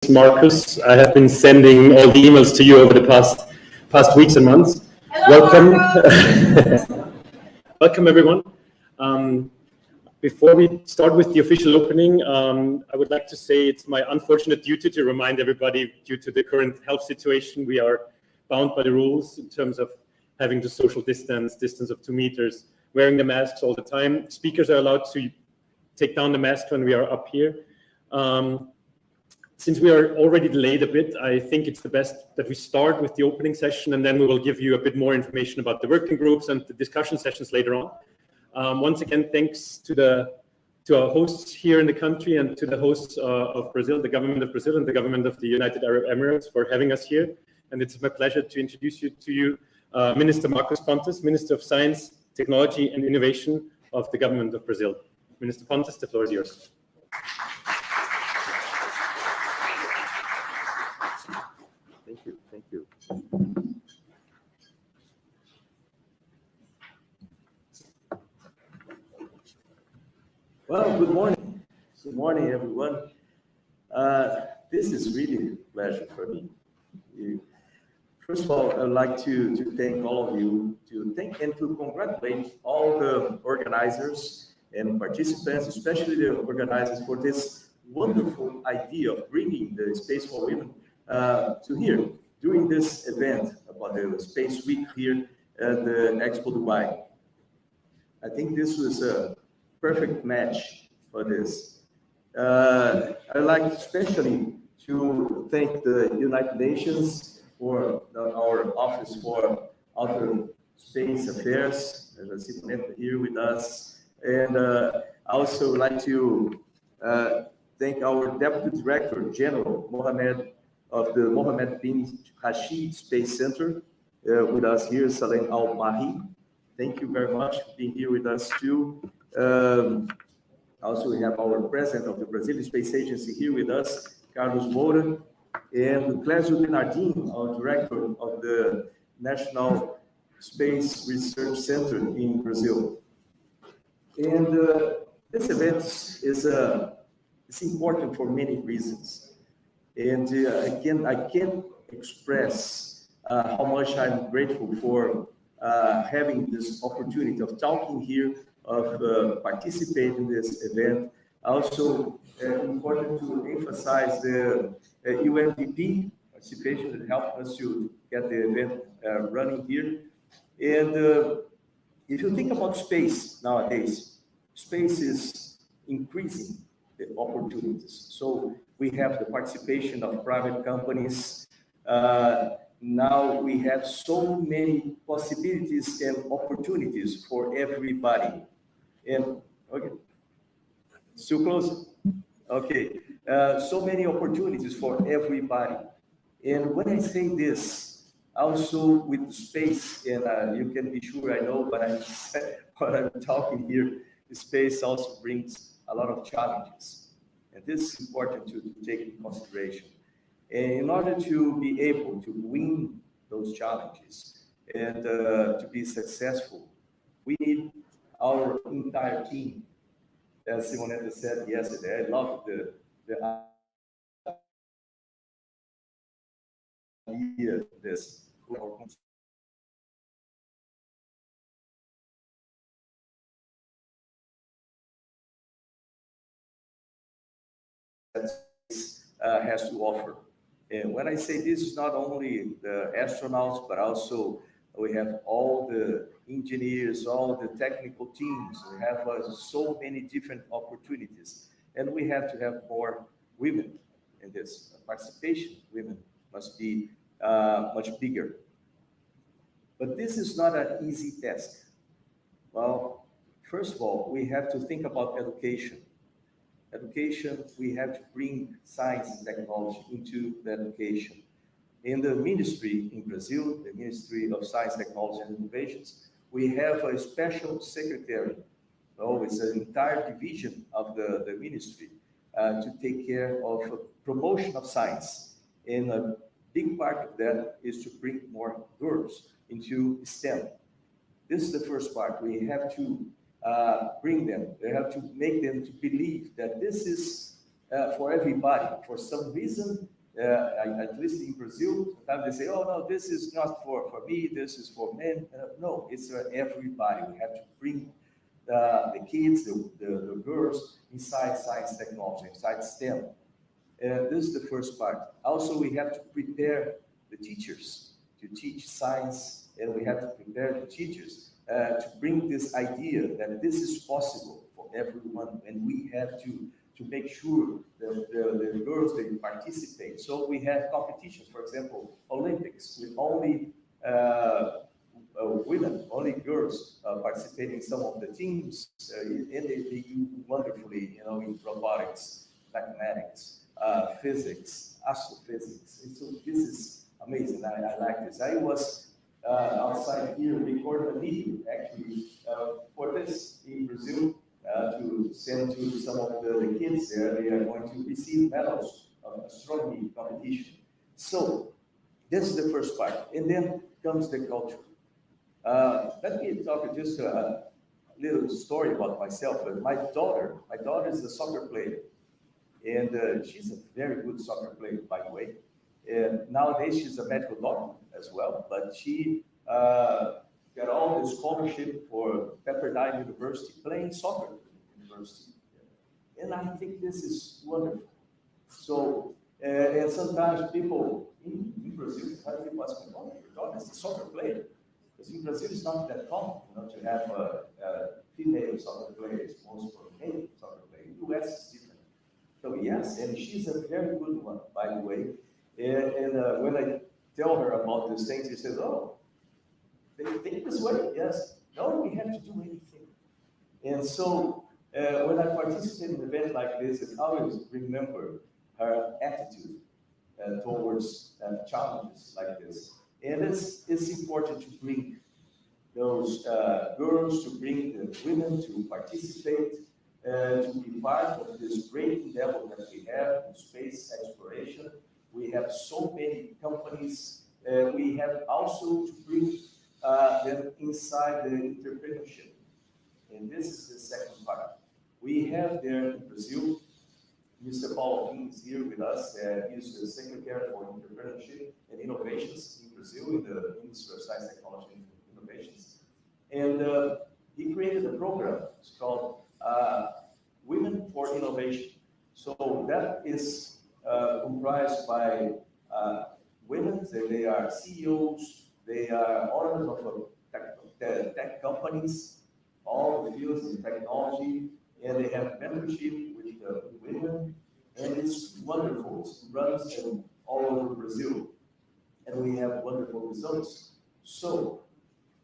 Marcus. I have been sending all the emails to you over the past weeks and months. Hello, welcome. Welcome, everyone. Before we start with the official opening, I would like to say it's my unfortunate duty to remind everybody, due to the current health situation, we are bound by the rules in terms of having the social distance of 2 meters, wearing the masks all the time. Speakers are allowed to take down the mask when we are up here. Since we are already delayed a bit, I think it's the best that we start with the opening session, and then we will give you a bit more information about the working groups and the discussion sessions later on. Once again, thanks to our hosts here in the country and to the hosts of Brazil, the government of Brazil and the government of the United Arab Emirates for having us here. And it's my pleasure to introduce you to Minister Marcos Pontes, Minister of Science, Technology and Innovation of the government of Brazil. Minister Pontes, the floor is yours. Thank you. Well, good morning. Good morning, everyone. This is really a pleasure for me. First of all, I'd like to thank all of you, to congratulate all the organizers and participants, especially the organizers, for this wonderful idea of bringing the Space for Women to here during this event about the Space Week here at the Expo Dubai. I think this was a perfect match for this. I'd like especially to thank the United Nations for our Office for Outer Space Affairs, as I see here with us, and also like to thank our Deputy Director General Mohammed of the Mohammed bin Rashid Space Center with us here, Salem Al-Mahi. Thank you very much for being here with us too. Also, we have our President of the Brazilian Space Agency here with us, Carlos Moura, and Clésio Bernardin, our Director of the National Space Research Center in Brazil. And this event is it's important for many reasons. And I can't express how much I'm grateful for having this opportunity of talking here, of participating in this event. Also, important to emphasize the UNDP participation that helped us to get the event running here. And if you think about space nowadays, space is increasing the opportunities. So we have the participation of private companies. Now we have so many possibilities and opportunities for everybody. And okay, still close. Okay, so many opportunities for everybody. And when I say this, also with the space, and you can be sure I know, but what I'm talking here, space also brings a lot of challenges. And this is important to take into consideration. And in order to be able to win those challenges and to be successful, we need our entire team. As Simonetta said yesterday, I love the idea of this. Has to offer. And when I say this, is not only the astronauts, but also we have all the engineers, all the technical teams. We have so many different opportunities, and we have to have more women in this. Participation women must be much bigger. But this is not an easy task. Well, first of all, we have to think about education. Education, we have to bring science and technology into the education. In the ministry in Brazil, the Ministry of Science, Technology and Innovations, we have a special secretary. So it's an entire division of the ministry to take care of promotion of science. And a big part of that is to bring more girls into STEM. This is the first part. We have to bring them. They have to make them to believe that this is for everybody. For some reason, at least in Brazil, sometimes they say, oh, no, this is not for me, this is for men. No, it's for everybody. We have to bring the kids, the girls inside science technology, inside STEM. This is the first part. Also, we have to prepare the teachers to teach science, and we have to prepare the teachers to bring this idea that this is possible for everyone, and we have to make sure that the girls, they participate. So we have competitions, for example, Olympics, with only women, only girls participating in some of the teams, and they do wonderfully, in robotics, mathematics, physics, astrophysics. And so this is amazing. I like this. I was outside here recording a video, actually, for this in Brazil, to send to some of the kids there. They are going to receive medals of astronomy competition. So this is the first part. And then comes the culture. Let me talk just a little story about myself. My daughter is a soccer player. And she's a very good soccer player, by the way. And nowadays, she's a medical doctor as well. But she got all the scholarship for Pepperdine University, playing soccer university. And I think this is wonderful. So, and sometimes people in Brazil, people ask me, oh, your daughter is a soccer player. Because in Brazil, it's not that common, to have female soccer players, most for male soccer players. In the US, it's different. So yes, and she's a very good one, by the way. And when I tell her about these things, she says, oh, they think this way? Yes. No, we have to do anything. And so when I participate in an event like this, I always remember her attitude towards challenges like this. And it's important to bring those girls, to bring the women to participate, to be part of this great endeavor that we have in space exploration. We have so many companies. We have also to bring them inside the entrepreneurship. And this is the second part. We have there in Brazil, Mr. Paulo King is here with us. He's the Secretary for Entrepreneurship and Innovations in Brazil, in the Ministry of Science, Technology, and Innovations. And he created a program. It's called Women for Innovation. So that is comprised by women. They are CEOs, they are owners of tech companies, all the fields in technology, and they have membership with women, and it's wonderful. It runs all over Brazil, and we have wonderful results. So,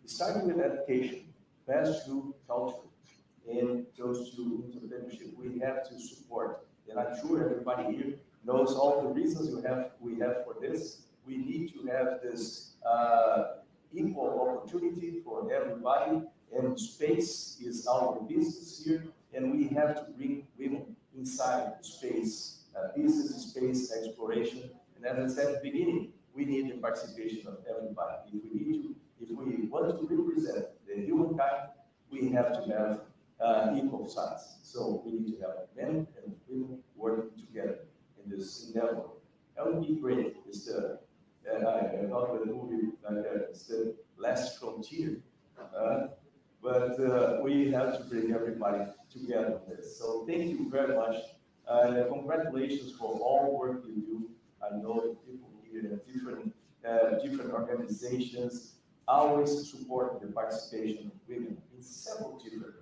starting with education, pass through culture, and goes to entrepreneurship, we have to support. And I'm sure everybody here knows all the reasons we have for this. We need to have this equal opportunity for everybody, and space is our business here, and we have to bring women inside space, business space exploration. And as I said at the beginning, we need the participation of everybody. If we want to represent the humankind, we have to have equal sides. So we need to have men and women working together in this endeavor. That would be great. It's the I thought the movie it's the last frontier, but we have to bring everybody together on this. So thank you very much. Congratulations for all work you do. I know that people here in different organizations always support the participation of women in several different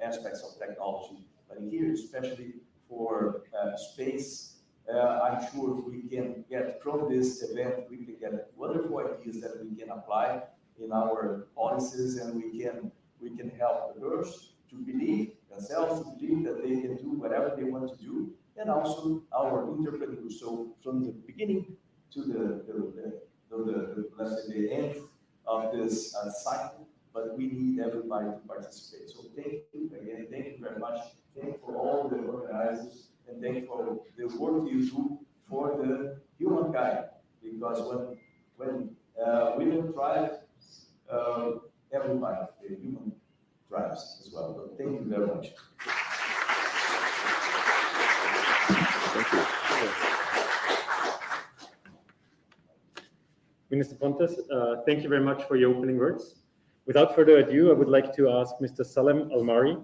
aspects of technology, but here especially for space. I'm sure we can get from this event, we can get wonderful ideas that we can apply in our policies, and we can help the girls to believe themselves, to believe that they can do whatever they want to do, and also our entrepreneurs. So from the beginning to let's say the end of this cycle, but we need everybody to participate. So thank you again, thank you very much. Thank you for all the organizers, and thank you for the work you do for the humankind. Because when women thrive, everybody, the human thrives as well. So thank you very much. Thank you. Minister Pontes, thank you very much for your opening words. Without further ado, I would like to ask Mr. Salem Al-Mari,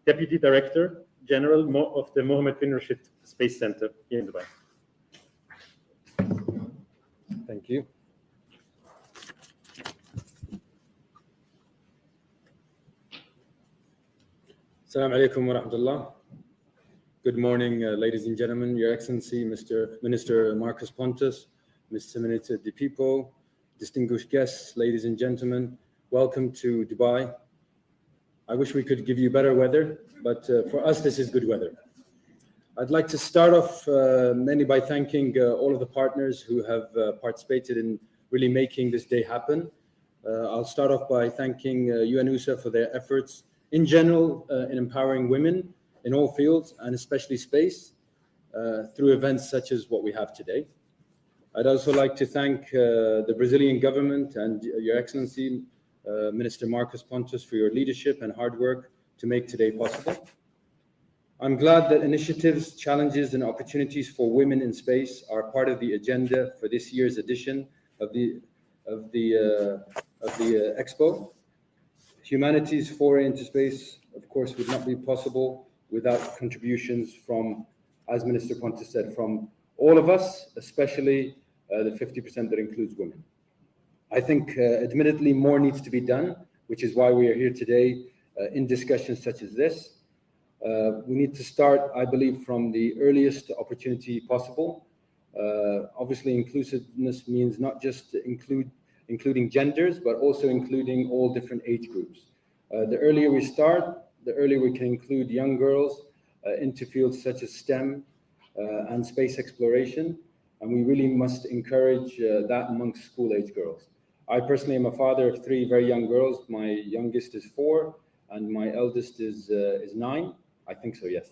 Deputy Director General of the Mohammed bin Rashid Space Center here in Dubai. Thank you. Assalamu alaikum wa rahmatullah. Good morning, ladies and gentlemen, Your Excellency, Mr. Minister Marcus Pontes, Mr. Minister Di Pipo, distinguished guests, ladies and gentlemen, welcome to Dubai. I wish we could give you better weather, but for us, this is good weather. I'd like to start off mainly by thanking all of the partners who have participated in really making this day happen. I'll start off by thanking UNUSA for their efforts in general in empowering women in all fields and especially space through events such as what we have today. I'd also like to thank the Brazilian government and Your Excellency, Minister Marcus Pontes, for your leadership and hard work to make today possible. I'm glad that initiatives, challenges, and opportunities for women in space are part of the agenda for this year's edition of the Expo. Humanity's foray into space, of course, would not be possible without contributions from, as Minister Pontes said, from all of us, especially the 50% that includes women. I think, admittedly, more needs to be done, which is why we are here today in discussions such as this. We need to start, I believe, from the earliest opportunity possible. Obviously, inclusiveness means not just including genders, but also including all different age groups. The earlier we start, the earlier we can include young girls into fields such as STEM and space exploration, and we really must encourage that amongst school-age girls. I personally am a father of 3 very young girls. My youngest is 4, and my eldest is 9. I think so, yes.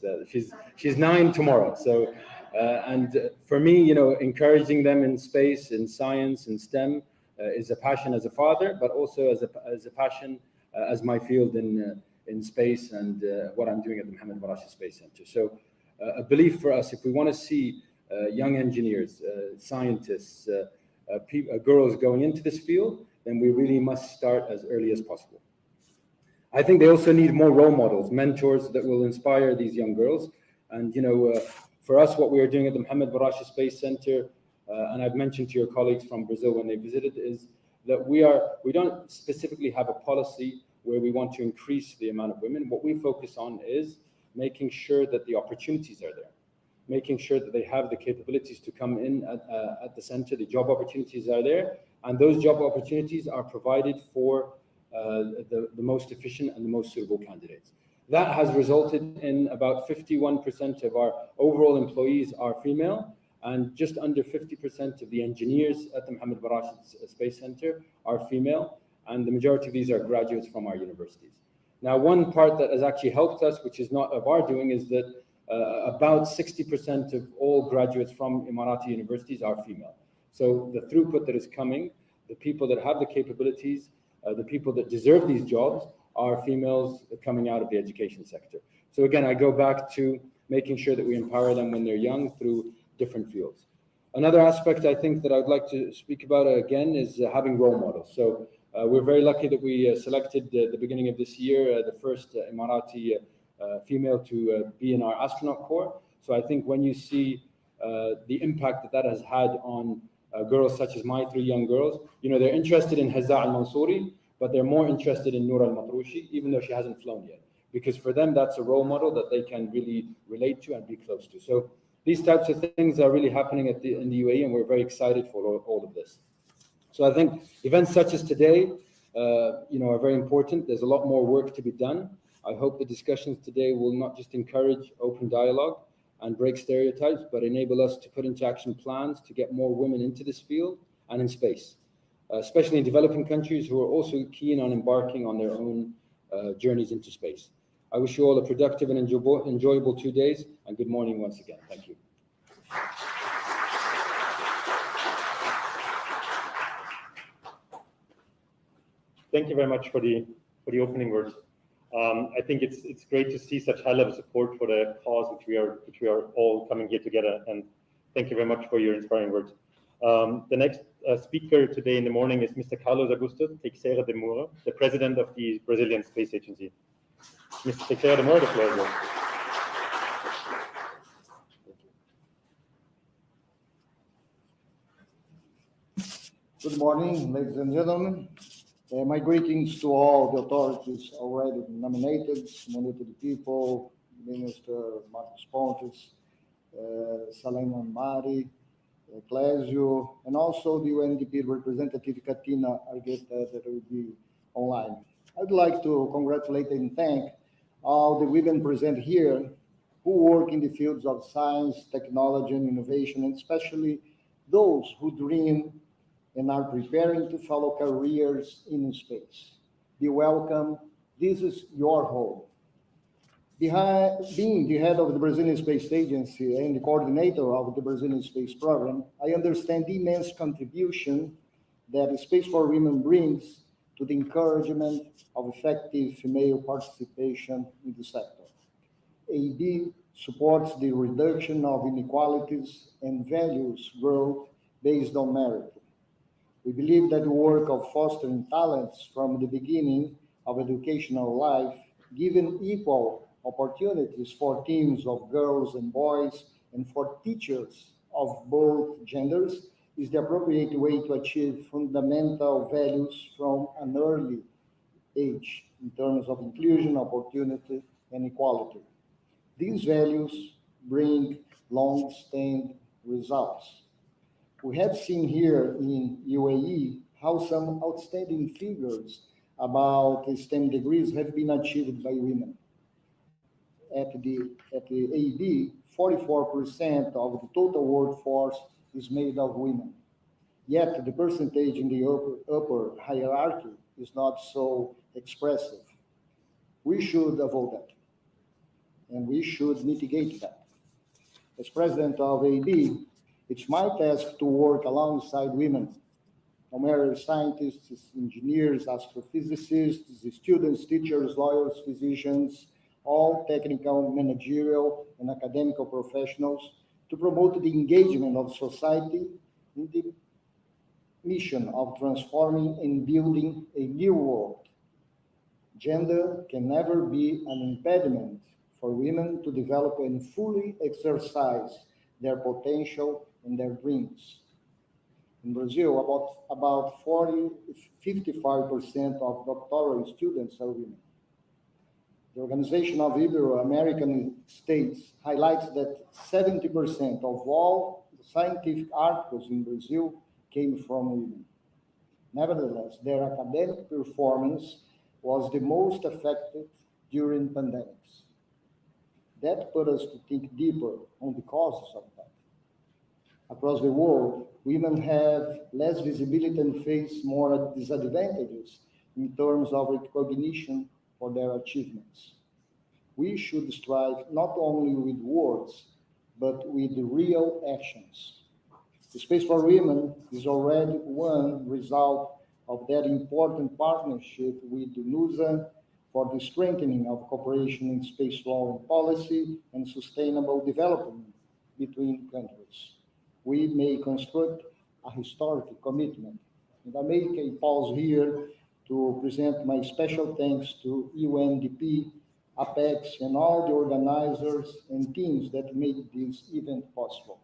She's 9 tomorrow. So, and for me, you know, encouraging them in space, in science, in STEM is a passion as a father, but also as a passion as my field in space and what I'm doing at the Mohammed bin Rashid Space Center. So, a belief for us, if we want to see young engineers, scientists, girls going into this field, then we really must start as early as possible. I think they also need more role models, mentors that will inspire these young girls. And, you know, for us, what we are doing at the Mohammed bin Rashid Space Center, and I've mentioned to your colleagues from Brazil when they visited, is that we don't specifically have a policy where we want to increase the amount of women. What we focus on is making sure that the opportunities are there, making sure that they have the capabilities to come in at the center, the job opportunities are there, and those job opportunities are provided for the most efficient and the most suitable candidates. That has resulted in about 51% of our overall employees are female, and just under 50% of the engineers at the Mohammed bin Rashid Space Center are female, and the majority of these are graduates from our universities. Now, one part that has actually helped us, which is not of our doing, is that about 60% of all graduates from Emirati universities are female. So the throughput that is coming, the people that have the capabilities, the people that deserve these jobs are females coming out of the education sector. So again, I go back to making sure that we empower them when they're young through different fields. Another aspect I think that I'd like to speak about again is having role models. So we're very lucky that we selected at the beginning of this year the first Emirati female to be in our astronaut corps. So I think when you see the impact that has had on girls such as my 3 young girls, you know, they're interested in Hazza al-Mansouri, but they're more interested in Noor al-Matroushi, even though she hasn't flown yet, because for them that's a role model that they can really relate to and be close to. So these types of things are really happening in the UAE, and we're very excited for all of this. So I think events such as today, you know, are very important. There's a lot more work to be done. I hope the discussions today will not just encourage open dialogue and break stereotypes, but enable us to put into action plans to get more women into this field and in space, especially in developing countries who are also keen on embarking on their own journeys into space. I wish you all a productive and enjoyable 2 days, and good morning once again. Thank you. Thank you very much for the opening words. I think it's great to see such high level support for the cause which we are all coming here together, and thank you very much for your inspiring words. The next speaker today in the morning is Mr. Carlos Augusto Teixeira de Moura, the president of the Brazilian Space Agency. Mr. Teixeira de Moura, the floor is yours. Good morning, ladies and gentlemen. My greetings to all the authorities already nominated people, Minister Marcos Pontes, Salena Mari, Clésio, and also the UNDP representative Katina Argueta that will be online. I'd like to congratulate and thank all the women present here who work in the fields of science, technology, and innovation, and especially those who dream and are preparing to follow careers in space. Be welcome. This is your home. Being the head of the Brazilian Space Agency and the coordinator of the Brazilian Space Program, I understand the immense contribution that Space for Women brings to the encouragement of effective female participation in the sector. AB supports the reduction of inequalities and values growth based on merit. We believe that the work of fostering talents from the beginning of educational life, giving equal opportunities for teams of girls and boys and for teachers of both genders, is the appropriate way to achieve fundamental values from an early age in terms of inclusion, opportunity, and equality. These values bring long-standing results. We have seen here in UAE how some outstanding figures about STEM degrees have been achieved by women. At the AB, 44% of the total workforce is made of women. Yet the percentage in the upper hierarchy is not so expressive. We should avoid that, and we should mitigate that. As president of AB, it's my task to work alongside women, no matter scientists, engineers, astrophysicists, students, teachers, lawyers, physicians, all technical, managerial, and academic professionals, to promote the engagement of society in the mission of transforming and building a new world. Gender can never be an impediment for women to develop and fully exercise their potential and their dreams. In Brazil, about 55% of doctoral students are women. The Organization of Ibero-American States highlights that 70% of all scientific articles in Brazil came from women. Nevertheless, their academic performance was the most affected during pandemics. That put us to think deeper on the causes of that. Across the world, women have less visibility and face more disadvantages in terms of recognition for their achievements. We should strive not only with words, but with real actions. The Space for Women is already one result of that important partnership with NUSA for the strengthening of cooperation in space law and policy and sustainable development between countries. We may construct a historic commitment. And I make a pause here to present my special thanks to UNDP, APEX, and all the organizers and teams that made this event possible.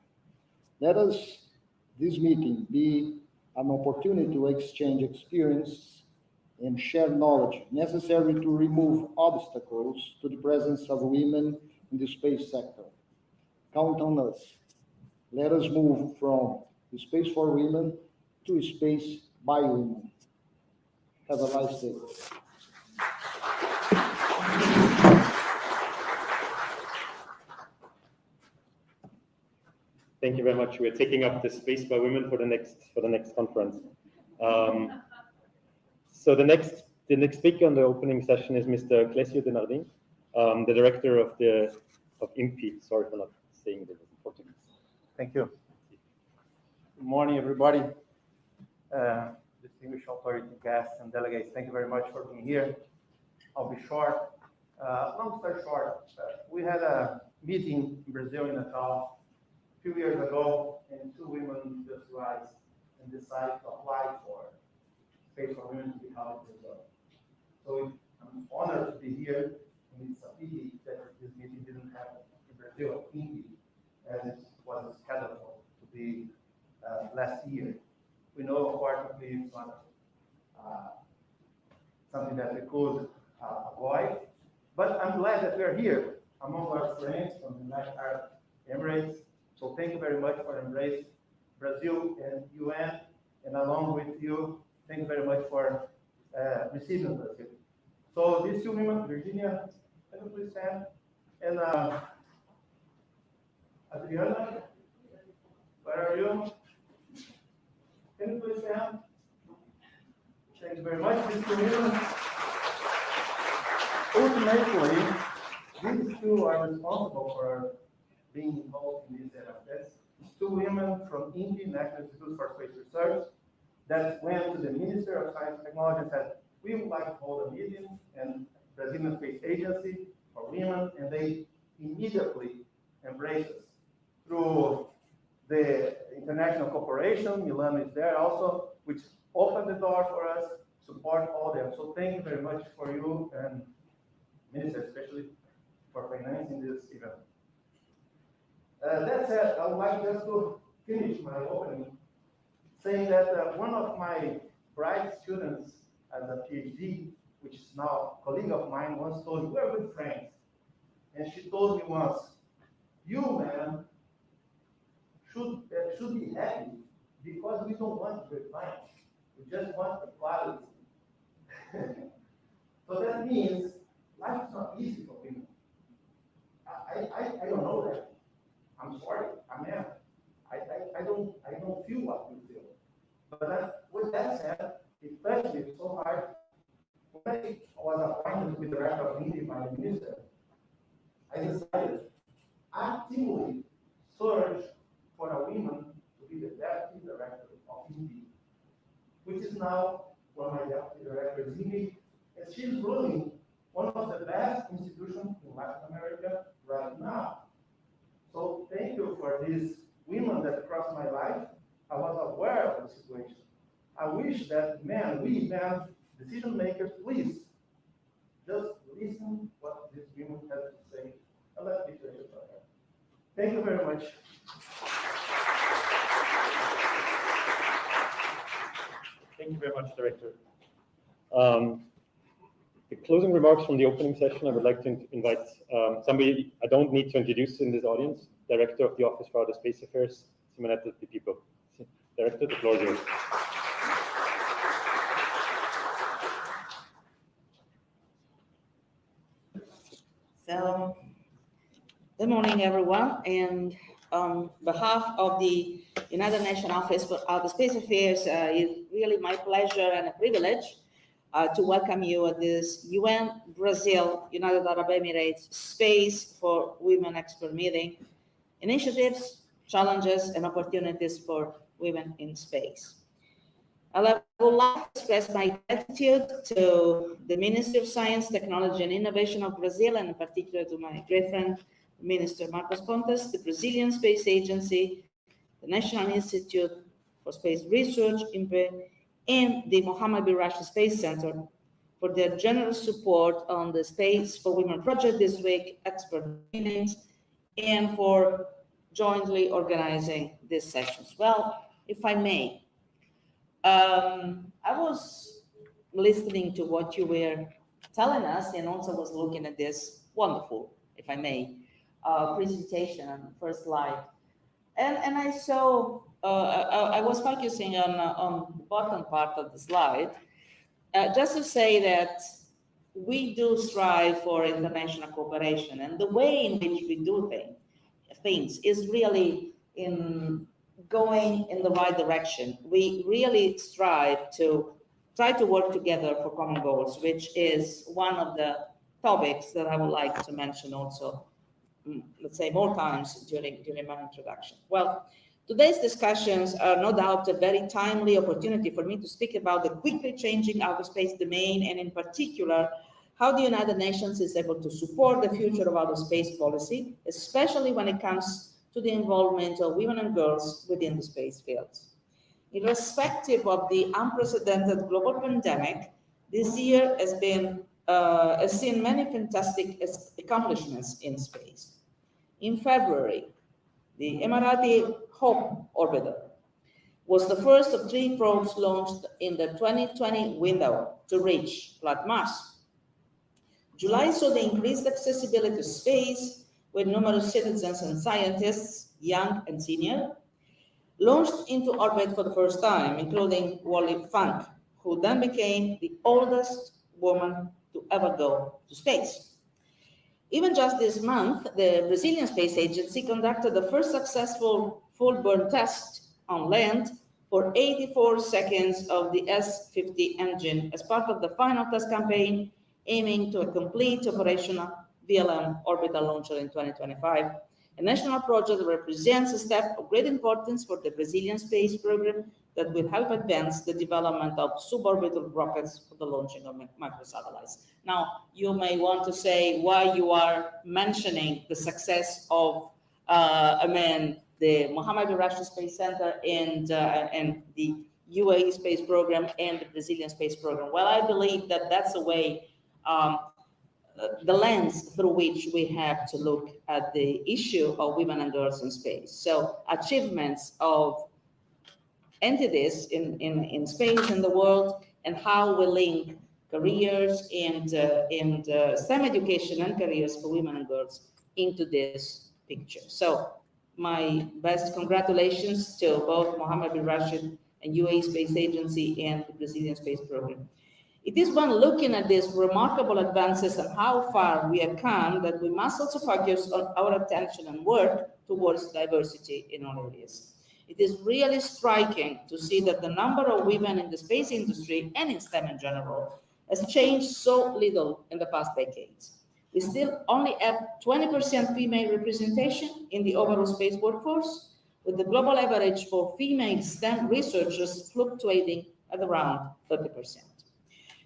Let us, this meeting, be an opportunity to exchange experience and share knowledge necessary to remove obstacles to the presence of women in the space sector. Count on us. Let us move from space for women to space by women. Have a nice day. Thank you very much. We're taking up the Space by Women for the next conference. So the next speaker on the opening session is Mr. Clésio Denardin, the director of IMPI. Sorry for not saying this in Portuguese. Thank you. Good morning, everybody. Distinguished authority, guests, and delegates, thank you very much for being here. I'll be short. Long story short, we had a meeting in Brazil, in Natal, a few years ago, and two women just decides to apply for Space for Women to be held in Brazil. So I'm honored to be here, and it's a pity that this meeting didn't happen in Brazil, as it was scheduled to be last year. We know, unfortunately, it's not something that we could avoid, but I'm glad that we are here among our friends from the United Arab Emirates. So thank you very much for embracing Brazil and UN, and along with you, thank you very much for receiving Brazil. So these two women, Virginia, can you please stand? And Adriana, where are you? Can you please stand? Thank you very much. These two women, ultimately, these two are responsible for being involved in this event. That's two women from INPI, National Institute for Space Research, that went to the Minister of Science and Technology and said, we would like to hold a meeting in Brazilian Space Agency for women, and they immediately embraced us through the international cooperation. Milan is there also, which opened the door for us, support all them. So thank you very much for you and Minister, especially for financing this event. That said, I would like just to finish my opening saying that one of my bright students as a PhD, which is now a colleague of mine, once told me, we're good friends. And she told me once, you, man, should be happy because we don't want to refine. We just want equality. So that means life is not easy for women. I don't know that. I'm sorry, I'm mad. I don't feel what you feel. But with that said, it touched me so hard. When I was appointed to be director of India by the minister, I decided actively search for a woman to be the deputy director of India, which is now one of my deputy directors, India, and she's running one of the best institutions in Latin America right now. So thank you for these women that crossed my life. I was aware of the situation. I wish that we men, decision makers, please just listen what these women have to say and let me tell you about that. Thank you very much. Thank you very much, Director. The closing remarks from the opening session, I would like to invite somebody I don't need to introduce in this audience, Director of the Office for Outer Space Affairs, Simonetta Di Pippo. Director, the floor is yours. So, good morning, everyone. And on behalf of the United Nations Office for Outer Space Affairs, it's really my pleasure and a privilege to welcome you at this UN Brazil United Arab Emirates Space for Women Expert Meeting, Initiatives, Challenges, and Opportunities for Women in Space. I would like to express my gratitude to the Ministry of Science, Technology, and Innovation of Brazil, and in particular to my great friend, Minister Marcos Pontes, the Brazilian Space Agency, the National Institute for Space Research, and the Mohammed bin Rashid Space Center for their generous support on the Space for Women project this week, expert meetings, and for jointly organizing these sessions. Well, if I may, I was listening to what you were telling us and also was looking at this wonderful, if I may, presentation on the first slide. And I saw, I was focusing on the bottom part of the slide, just to say that we do strive for international cooperation, and the way in which we do things is really going in the right direction. We really strive to try to work together for common goals, which is one of the topics that I would like to mention also, let's say, more times during my introduction. Well, today's discussions are no doubt a very timely opportunity for me to speak about the quickly changing outer space domain, and in particular, how the United Nations is able to support the future of outer space policy, especially when it comes to the involvement of women and girls within the space fields. Irrespective of the unprecedented global pandemic, this year has seen many fantastic accomplishments in space. In February, the Emirati Hope Orbiter was the first of 3 probes launched in the 2020 window to reach flat Mars. July saw the increased accessibility to space, with numerous citizens and scientists, young and senior, launched into orbit for the first time, including Wally Funk, who then became the oldest woman to ever go to space. Even just this month, the Brazilian Space Agency conducted the first successful full burn test on land for 84 seconds of the S-50 engine as part of the final test campaign, aiming to a complete operational VLM orbital launcher in 2025. A national project that represents a step of great importance for the Brazilian space program that will help advance the development of suborbital rockets for the launching of microsatellites. Now, you may want to say why you are mentioning the success of the Mohammed bin Rashid Space Center and the UAE space program and the Brazilian space program. Well, I believe that that's a way, the lens through which we have to look at the issue of women and girls in space. So achievements of entities in space in the world, and how we link careers and STEM education and careers for women and girls into this picture. So my best congratulations to both Mohammed bin Rashid and UAE Space Agency and the Brazilian Space Program. It is when looking at these remarkable advances and how far we have come that we must also focus on our attention and work towards diversity in all areas. It is really striking to see that the number of women in the space industry and in STEM in general has changed so little in the past decades. We still only have 20% female representation in the overall space workforce, with the global average for female STEM researchers fluctuating at around 30%.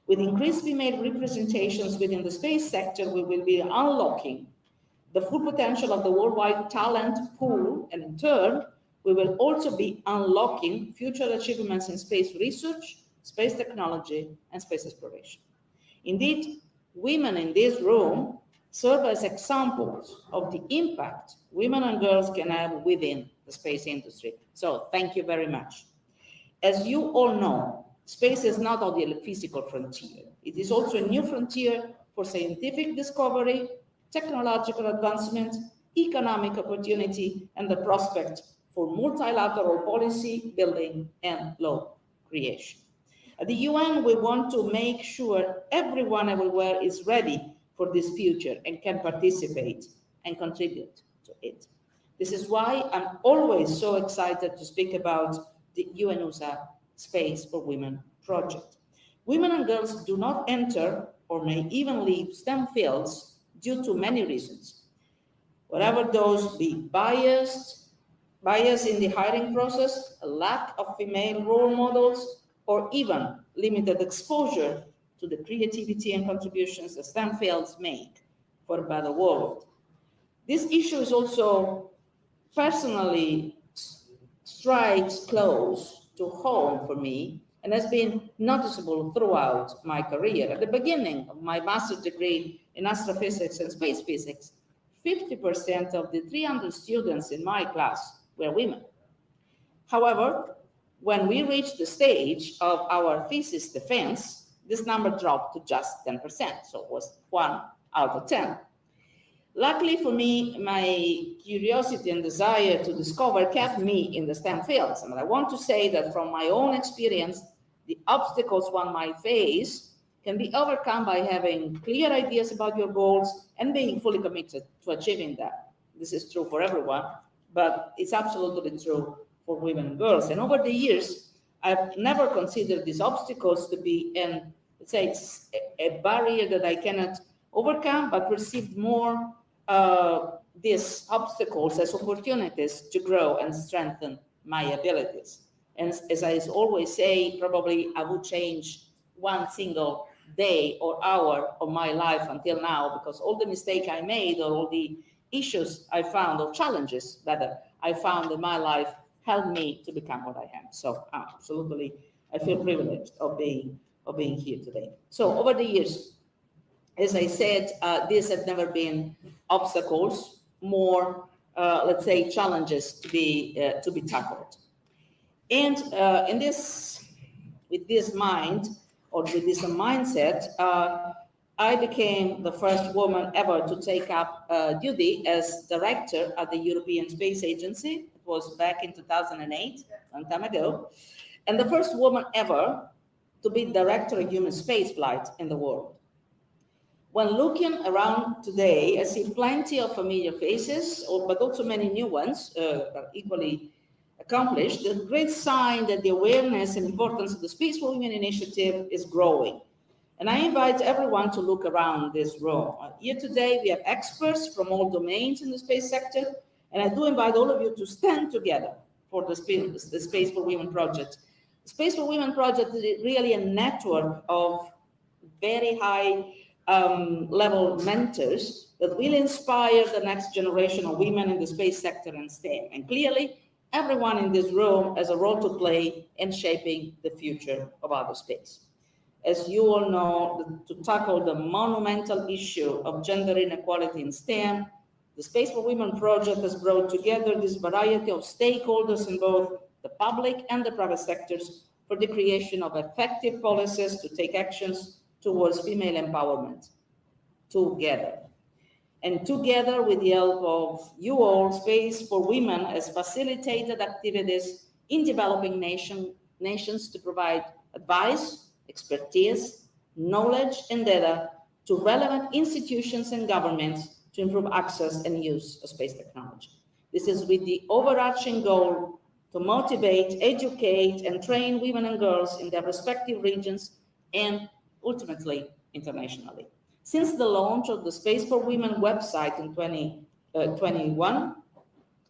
With increased female representations within the space sector, we will be unlocking the full potential of the worldwide talent pool, and in turn, we will also be unlocking future achievements in space research, space technology, and space exploration. Indeed, women in this room serve as examples of the impact women and girls can have within the space industry. So thank you very much. As you all know, space is not only a physical frontier. It is also a new frontier for scientific discovery, technological advancement, economic opportunity, and the prospect for multilateral policy building and law creation. At the UN, we want to make sure everyone everywhere is ready for this future and can participate and contribute to it. This is why I'm always so excited to speak about the UNUSA Space for Women project. Women and girls do not enter or may even leave STEM fields due to many reasons. Whatever those be, bias in the hiring process, a lack of female role models, or even limited exposure to the creativity and contributions that STEM fields make for a better world. This issue is also personally strikes close to home for me and has been noticeable throughout my career. At the beginning of my master's degree in astrophysics and space physics, 50% of the 300 students in my class were women. However, when we reached the stage of our thesis defense, this number dropped to just 10%, so it was 1 out of 10. Luckily for me, my curiosity and desire to discover kept me in the STEM fields. And I want to say that from my own experience, the obstacles one might face can be overcome by having clear ideas about your goals and being fully committed to achieving them. This is true for everyone, but it's absolutely true for women and girls. And over the years, I've never considered these obstacles to be a barrier that I cannot overcome, but perceived more these obstacles as opportunities to grow and strengthen my abilities. And as I always say, probably I would change one single day or hour of my life until now, because all the mistakes I made or all the issues I found, or challenges rather, I found in my life helped me to become what I am. So absolutely, I feel privileged of being here today. So over the years, as I said, these have never been obstacles, more, let's say, challenges to be tackled. And with this mind, or with this mindset, I became the first woman ever to take up duty as director at the European Space Agency. It was back in 2008, a long time ago, and the first woman ever to be director of human spaceflight in the world. When looking around today, I see plenty of familiar faces, but also many new ones, equally accomplished. A great sign that the awareness and importance of the Space for Women initiative is growing. And I invite everyone to look around this room. Here today, we have experts from all domains in the space sector, and I do invite all of you to stand together for the Space for Women project. The Space for Women project is really a network of very high level mentors that will inspire the next generation of women in the space sector and STEM. And clearly, everyone in this room has a role to play in shaping the future of outer space. As you all know, to tackle the monumental issue of gender inequality in STEM, the Space for Women project has brought together this variety of stakeholders in both the public and the private sectors for the creation of effective policies to take actions towards female empowerment together. And together, with the help of you all, Space for Women has facilitated activities in developing nations to provide advice, expertise, knowledge, and data to relevant institutions and governments to improve access and use of space technology. This is with the overarching goal to motivate, educate, and train women and girls in their respective regions and ultimately internationally. Since the launch of the Space for Women website in 2021,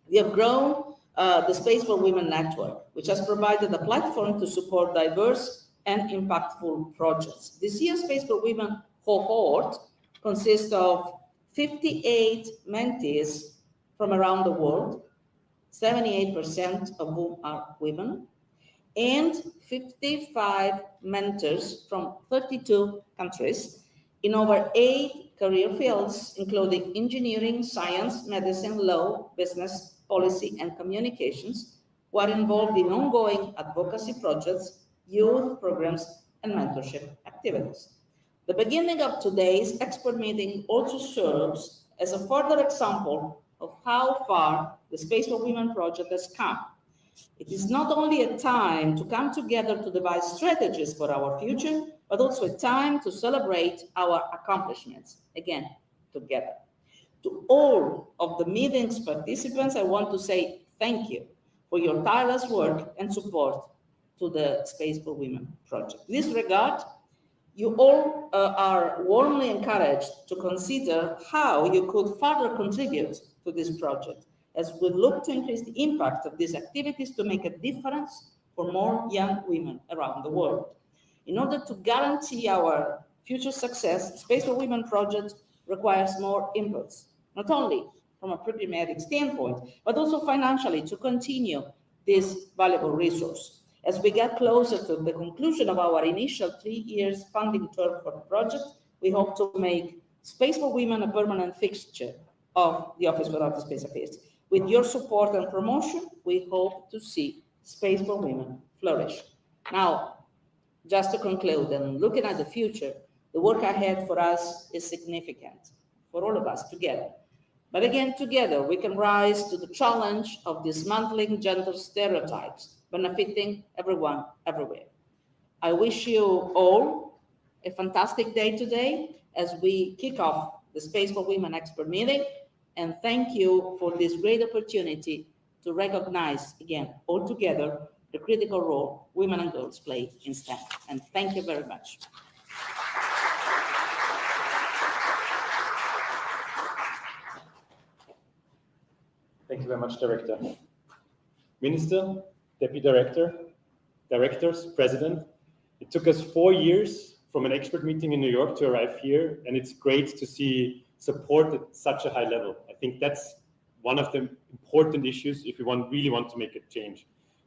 we have grown the Space for Women network, which has provided a platform to support diverse and impactful projects. This year's Space for Women cohort consists of 58 mentees from around the world, 78% of whom are women, and 55 mentors from 32 countries in over 8 career fields, including engineering, science, medicine, law, business, policy, and communications, who are involved in ongoing advocacy projects, youth programs, and mentorship activities. The beginning of today's expert meeting also serves as a further example of how far the Space for Women project has come. It is not only a time to come together to devise strategies for our future, but also a time to celebrate our accomplishments, again, together. To all of the meeting's participants, I want to say thank you for your tireless work and support to the Space for Women project. In this regard, you all are warmly encouraged to consider how you could further contribute to this project, as we look to increase the impact of these activities to make a difference for more young women around the world. In order to guarantee our future success, the Space for Women project requires more inputs, not only from a pragmatic standpoint, but also financially to continue this valuable resource. As we get closer to the conclusion of our initial 3 years funding term for the project, we hope to make Space for Women a permanent fixture of the Office for Outer Space Affairs. With your support and promotion, we hope to see Space for Women flourish. Now, just to conclude and looking at the future, the work ahead for us is significant, for all of us together. But again, together, we can rise to the challenge of dismantling gender stereotypes, benefiting everyone, everywhere. I wish you all a fantastic day today as we kick off the Space for Women expert meeting, and thank you for this great opportunity to recognize, again, all together, the critical role women and girls play in STEM. And thank you very much. Thank you very much, Director. Minister, Deputy Director, Directors, President, it took us 4 years from an expert meeting in New York to arrive here, and it's great to see support at such a high level. I think that's one of the important issues if we really want to make a change.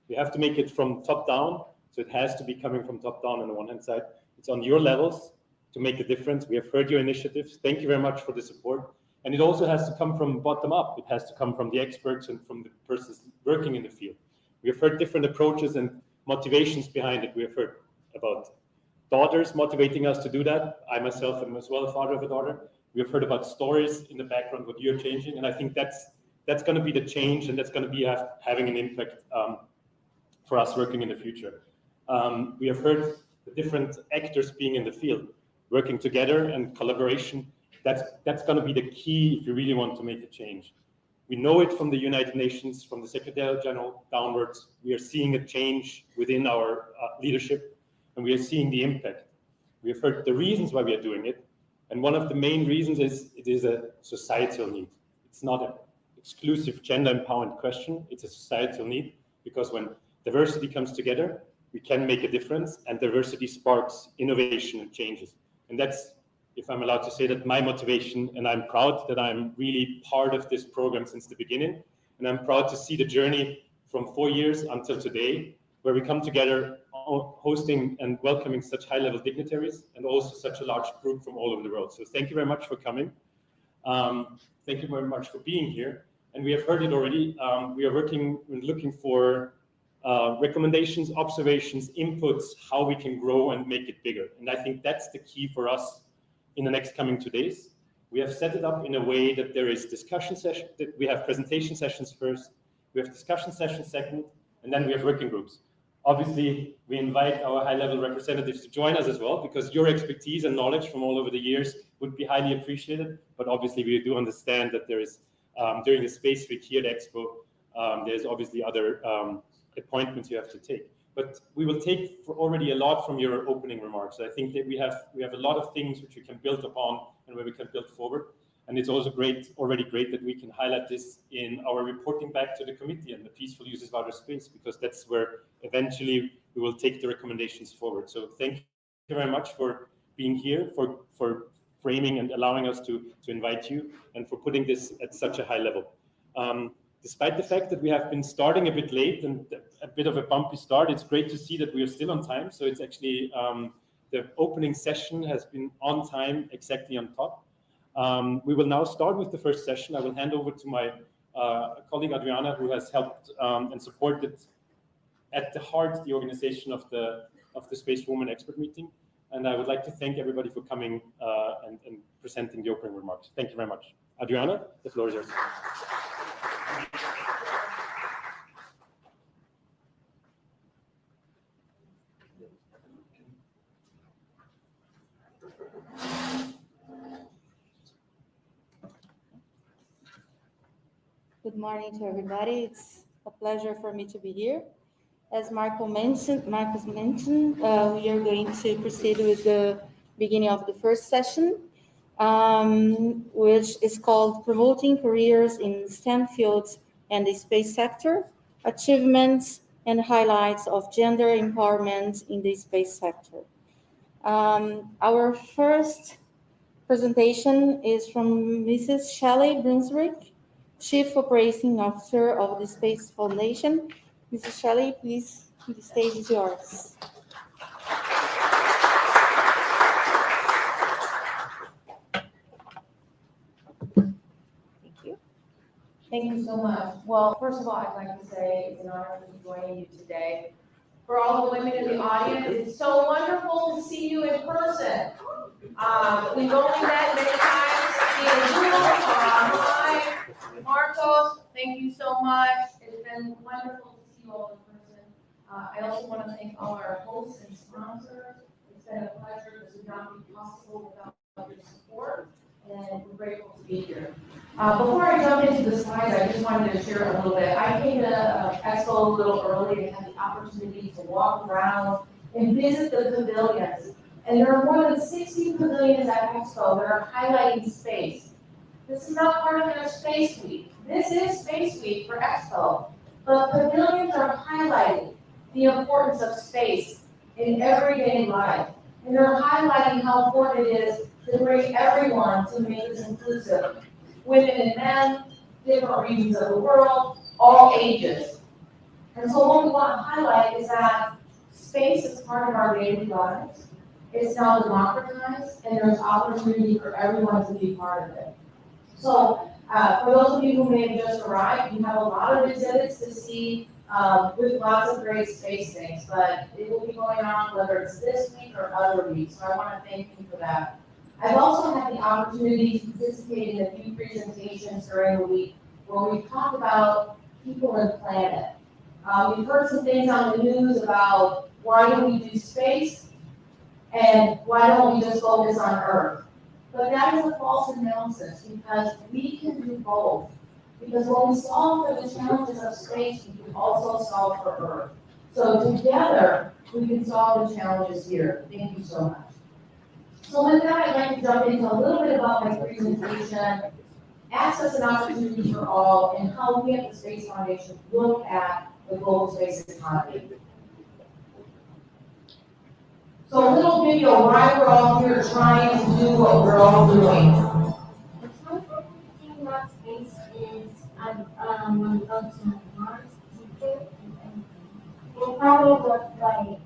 We have to make it from top down, so it has to be coming from top down on the one hand side. It's on your levels to make a difference. We have heard your initiatives. Thank you very much for the support. And it also has to come from bottom up. It has to come from the experts and from the persons working in the field. We have heard different approaches and motivations behind it. We have heard about daughters motivating us to do that. I myself am as well a father of a daughter. We have heard about stories in the background, what you're changing. And I think that's going to be the change, and that's going to be having an impact for us working in the future. We have heard the different actors being in the field, working together and collaboration. That's going to be the key if you really want to make a change. We know it from the United Nations, from the Secretary General downwards. We are seeing a change within our leadership, and we are seeing the impact. We have heard the reasons why we are doing it, and one of the main reasons is it is a societal need. It's not an exclusive gender empowerment question. It's a societal need, because when diversity comes together, we can make a difference, and diversity sparks innovation and changes. And that's, if I'm allowed to say that, my motivation, and I'm proud that I'm really part of this program since the beginning. And I'm proud to see the journey from 4 years until today, where we come together hosting and welcoming such high-level dignitaries and also such a large group from all over the world. So thank you very much for coming. Thank you very much for being here. And we have heard it already. We are working and looking for recommendations, observations, inputs, how we can grow and make it bigger. And I think that's the key for us in the next coming 2 days. We have set it up in a way that there is discussion session, that we have presentation sessions first, we have discussion sessions second, and then we have working groups. Obviously, we invite our high-level representatives to join us as well, because your expertise and knowledge from all over the years would be highly appreciated. But obviously, we do understand that there is, during the Space Week here at Expo, there's obviously other appointments you have to take. But we will take already a lot from your opening remarks. I think that we have a lot of things which we can build upon and where we can build forward. And it's also already great that we can highlight this in our reporting back to the committee and the peaceful uses of outer space, because that's where eventually we will take the recommendations forward. So thank you very much for being here, for framing and allowing us to invite you, and for putting this at such a high level. Despite the fact that we have been starting a bit late and a bit of a bumpy start, it's great to see that we are still on time. So it's actually, the opening session has been on time, exactly on top. We will now start with the first session. I will hand over to my colleague Adriana, who has helped and supported at the heart the organization of the Space Women Expert Meeting. And I would like to thank everybody for coming and presenting the opening remarks. Thank you very much. Adriana, the floor is yours. Good morning to everybody. It's a pleasure for me to be here. As Marcus mentioned, we are going to proceed with the beginning of the first session, which is called Promoting Careers in STEM Fields and the Space Sector, Achievements and Highlights of Gender Empowerment in the Space Sector. Our first presentation is from Mrs. Shelley Brunswick, Chief Operating Officer of the Space Foundation. Mrs. Shelley, please, the stage is yours. Thank you. Thank you so much. Well, first of all, I'd like to say it's an honor to be joining you today. For all the women in the audience, it's so wonderful to see you in person. We've only met many times via Zoom, online. Marcos, thank you so much. It's been wonderful to see you all in person. I also want to thank all our hosts and sponsors. It's been a pleasure. This would not be possible without your support, and we're grateful to be here. Before I jump into the slides, I just wanted to share a little bit. I came to Expo a little early and had the opportunity to walk around and visit the pavilions. And there are more than 60 pavilions at Expo that are highlighting space. This is not part of their Space Week. This is Space Week for Expo. But pavilions are highlighting the importance of space in everyday life. And they're highlighting how important it is to bring everyone to make this inclusive. Women and men, different regions of the world, all ages. And so what we want to highlight is that space is part of our daily lives. It's now democratized, and there's opportunity for everyone to be part of it. So for those of you who may have just arrived, you have a lot of exhibits to see with lots of great space things, but it will be going on whether it's this week or other weeks, so I want to thank you for that. I've also had the opportunity to participate in a few presentations during the week where we've talked about people and planet. We've heard some things on the news about why don't we do space and why don't we just focus on Earth? But that is a false analysis because we can do both. Because when we solve for the challenges of space, we can also solve for Earth. So together, we can solve the challenges here. Thank you so much. So with that, I'd like to jump into a little bit about my presentation, access and opportunity for all, and how we at the Space Foundation look at the global space economy. So a little video why we're all here trying to do what we're all doing. The first thing about space is when we go to Mars, Jupiter, and it'll probably look like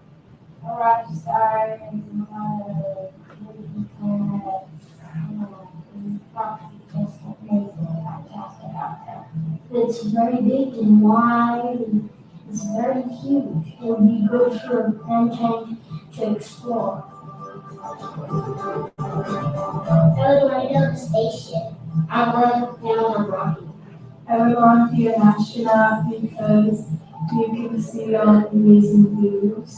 a rock star and a lot of movie planets, and probably just amazing fantastic out there. It's very big and wide, and it's very huge. It would be good for mankind to explore. I would want to build a spaceship. I want to build a rocket. I would want to be an astronaut because you can see all the amazing views.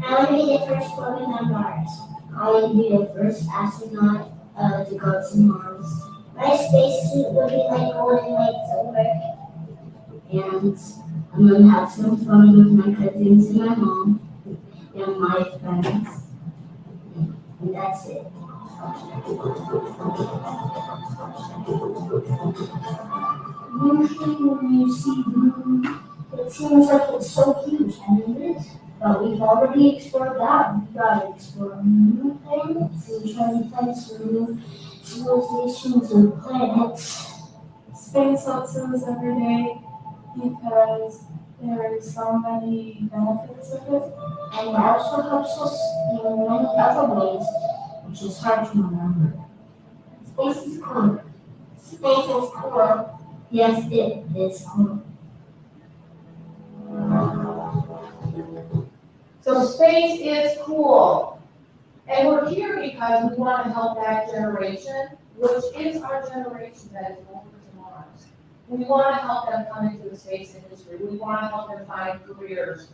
I want to be the first woman on Mars. I want to be the first astronaut to go to Mars. My spacesuit will be like golden light silver. And I'm going to have some fun with my cousins and my mom and my friends. And that's it. Usually when you see blue, it seems like it's so huge, and it is. But we've already explored that. We've got to explore new planets and try to find some new civilizations and planets. Space helps us every day because there are so many benefits of it. And it also helps us in many other ways, which is hard to remember. Space is cool. Space is cool. Yes, it is cool. So space is cool. And we're here because we want to help that generation, which is our generation that is going to Mars. We want to help them come into the space industry. We want to help them find careers.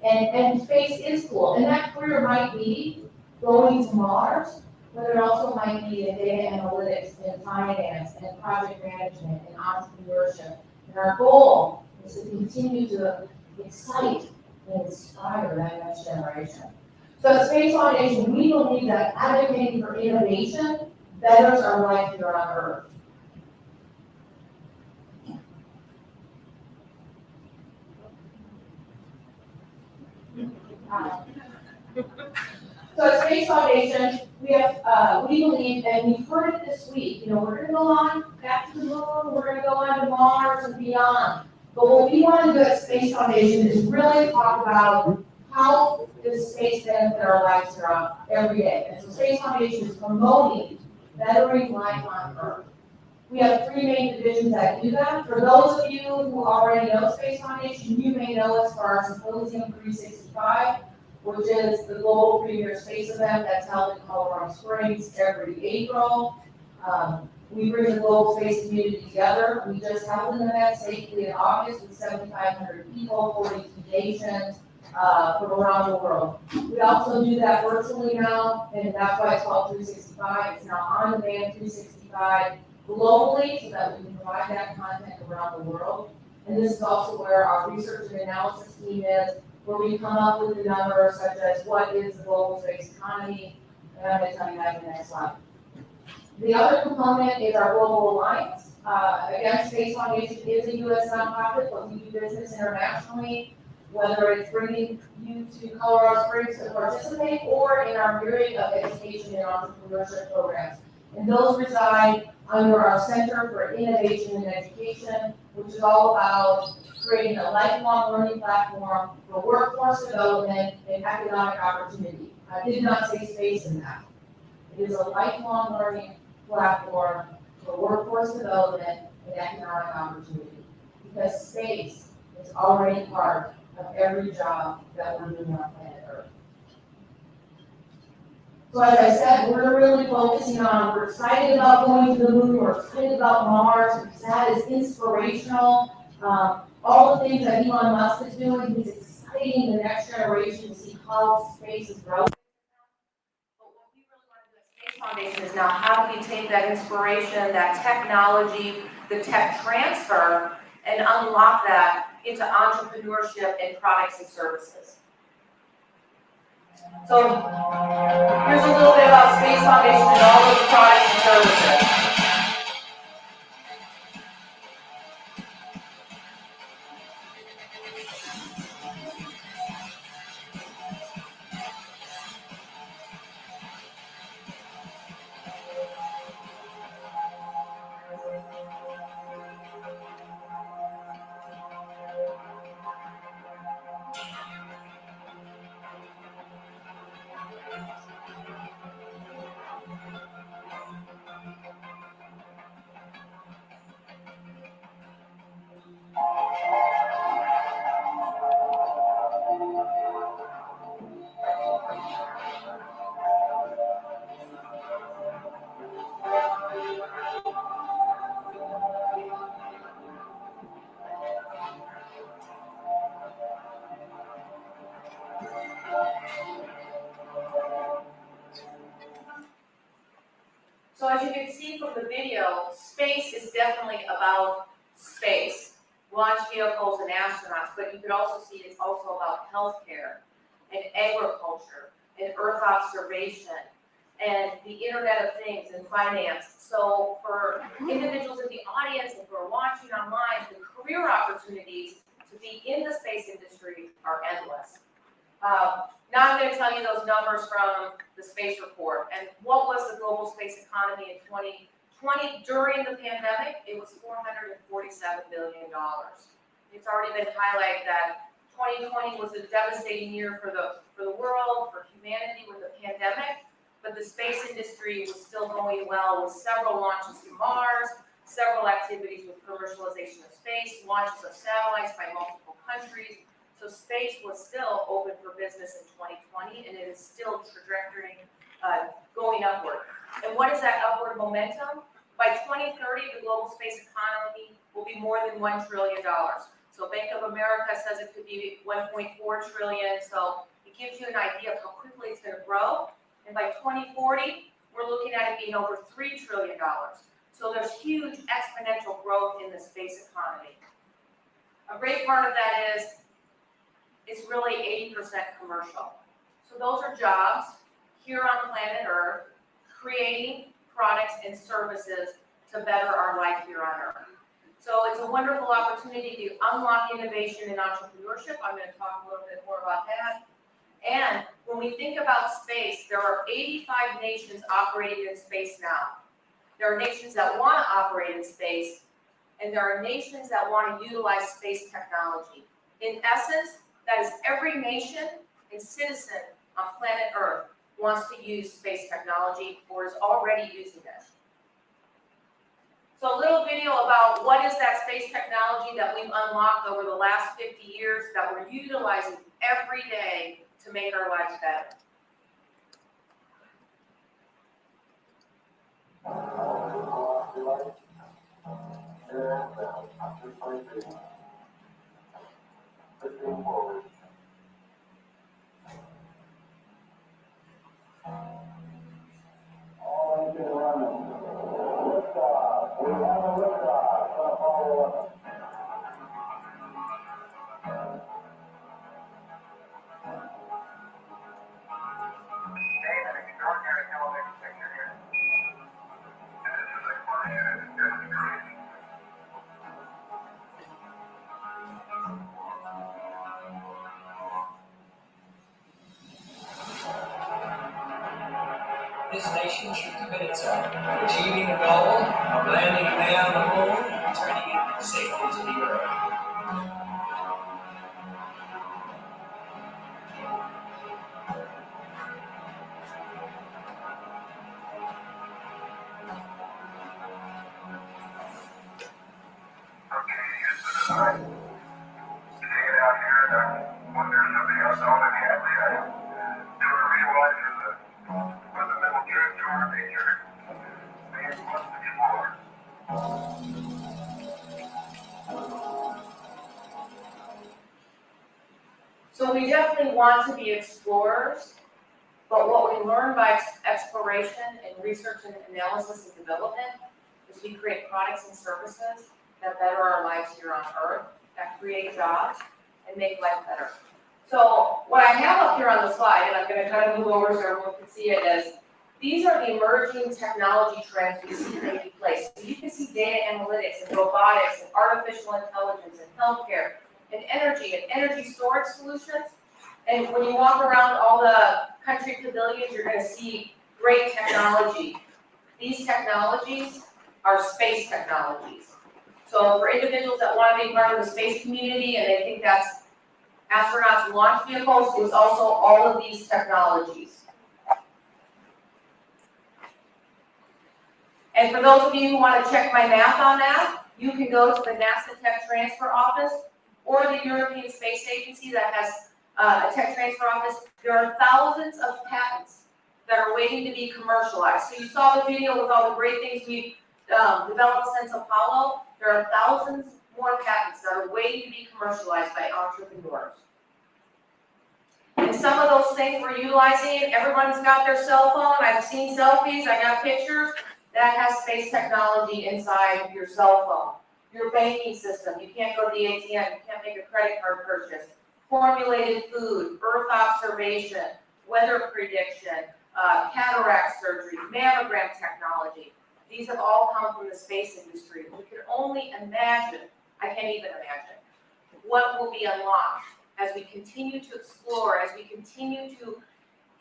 And space is cool. And that career might be going to Mars, but it also might be in data analytics and finance and project management and entrepreneurship. And our goal is to continue to excite and inspire that next generation. So at Space Foundation, we believe that advocating for innovation betters our life here on Earth. So at Space Foundation, we believe, and we've heard it this week, we're going to go on back to the moon, we're going to go on to Mars and beyond. But what we want to do at Space Foundation is really talk about how does space benefit our lives here every day. And so Space Foundation is promoting bettering life on Earth. We have 3 main divisions that do that. For those of you who already know Space Foundation, you may know us for our Symposium 365, which is the global premier space event that's held in Colorado Springs every April. We bring the global space community together. We just held an event safely in August with 7,500 people, 42 nations from around the world. We also do that virtually now, and that's why it's called 365. It's now on-demand 365 globally so that we can provide that content around the world. And this is also where our research and analysis team is, where we come up with the numbers such as what is the global space economy, and I'm going to tell you that in the next slide. The other component is our Global Alliance. Again, Space Foundation is a U.S. nonprofit, but we do business internationally, whether it's bringing you to Colorado Springs to participate or in our myriad of education and entrepreneurship programs. And those reside under our Center for Innovation and Education, which is all about creating a lifelong learning platform for workforce development and economic opportunity. I did not say space in that. It is a lifelong learning platform for workforce development and economic opportunity. Because space is already part of every job that we're doing on planet Earth. So as I said, we're really focusing on, we're excited about going to the moon, we're excited about Mars, because that is inspirational. All the things that Elon Musk is doing, he's exciting the next generation to see how space is growing. But what we really want to do at Space Foundation is now how do we take that inspiration, that technology, the tech transfer, and unlock that into entrepreneurship and products and services. So here's a little bit about Space Foundation and all those products and services. So as you can see from the video, space is definitely about space, launch vehicles and astronauts, but you can also see it's also about healthcare and agriculture and Earth observation and the Internet of Things and finance. So for individuals in the audience and who are watching online, the career opportunities to be in the space industry are endless. Now I'm going to tell you those numbers from the space report. And what was the global space economy in 2020 during the pandemic? It was $447 billion. It's already been highlighted that 2020 was a devastating year for the world, for humanity with the pandemic, but the space industry was still going well with several launches to Mars, several activities with commercialization of space, launches of satellites by multiple countries. So space was still open for business in 2020, and it is still trajectory going upward. And what is that upward momentum? By 2030, the global space economy will be more than $1 trillion. So Bank of America says it could be 1.4 trillion. So it gives you an idea of how quickly it's going to grow. And by 2040, we're looking at it being over $3 trillion. So there's huge exponential growth in the space economy. A great part of that is it's really 80% commercial. So those are jobs here on planet Earth, creating products and services to better our life here on Earth. So it's a wonderful opportunity to unlock innovation and entrepreneurship. I'm going to talk a little bit more about that. And when we think about space, there are 85 nations operating in space now. There are nations that want to operate in space, and there are nations that want to utilize space technology. In essence, that is every nation and citizen on planet Earth wants to use space technology or is already using it. So a little video about what is that space technology that we've unlocked over the last 50 years that we're utilizing every day to make our lives better. these nations are committed to achieving the goal of landing a man on the moon and returning it safely to the Earth. So we definitely want to be explorers, but what we learn by exploration and research and analysis and development is we create products and services that better our lives here on Earth, that create jobs and make life better. So what I have up here on the slide, and I'm going to kind of move over so everyone can see it, is these are the emerging technology trends we see taking place. So you can see data analytics and robotics and artificial intelligence and healthcare and energy storage solutions. And when you walk around all the country pavilions, you're going to see great technology. These technologies are space technologies. So for individuals that want to be part of the space community and they think that's astronauts launch vehicles, it's also all of these technologies. And for those of you who want to check my math on that, you can go to the NASA Tech Transfer Office or the European Space Agency that has a tech transfer office. There are thousands of patents that are waiting to be commercialized. So you saw the video with all the great things we've developed since Apollo. There are thousands more patents that are waiting to be commercialized by entrepreneurs. And some of those things we're utilizing, everyone's got their cell phone. I've seen selfies, I got pictures. That has space technology inside your cell phone. Your banking system, you can't go to the ATM, you can't make a credit card purchase. Formulated food, Earth observation, weather prediction, cataract surgery, mammogram technology. These have all come from the space industry. We can only imagine, I can't even imagine, what will be unlocked as we continue to explore, as we continue to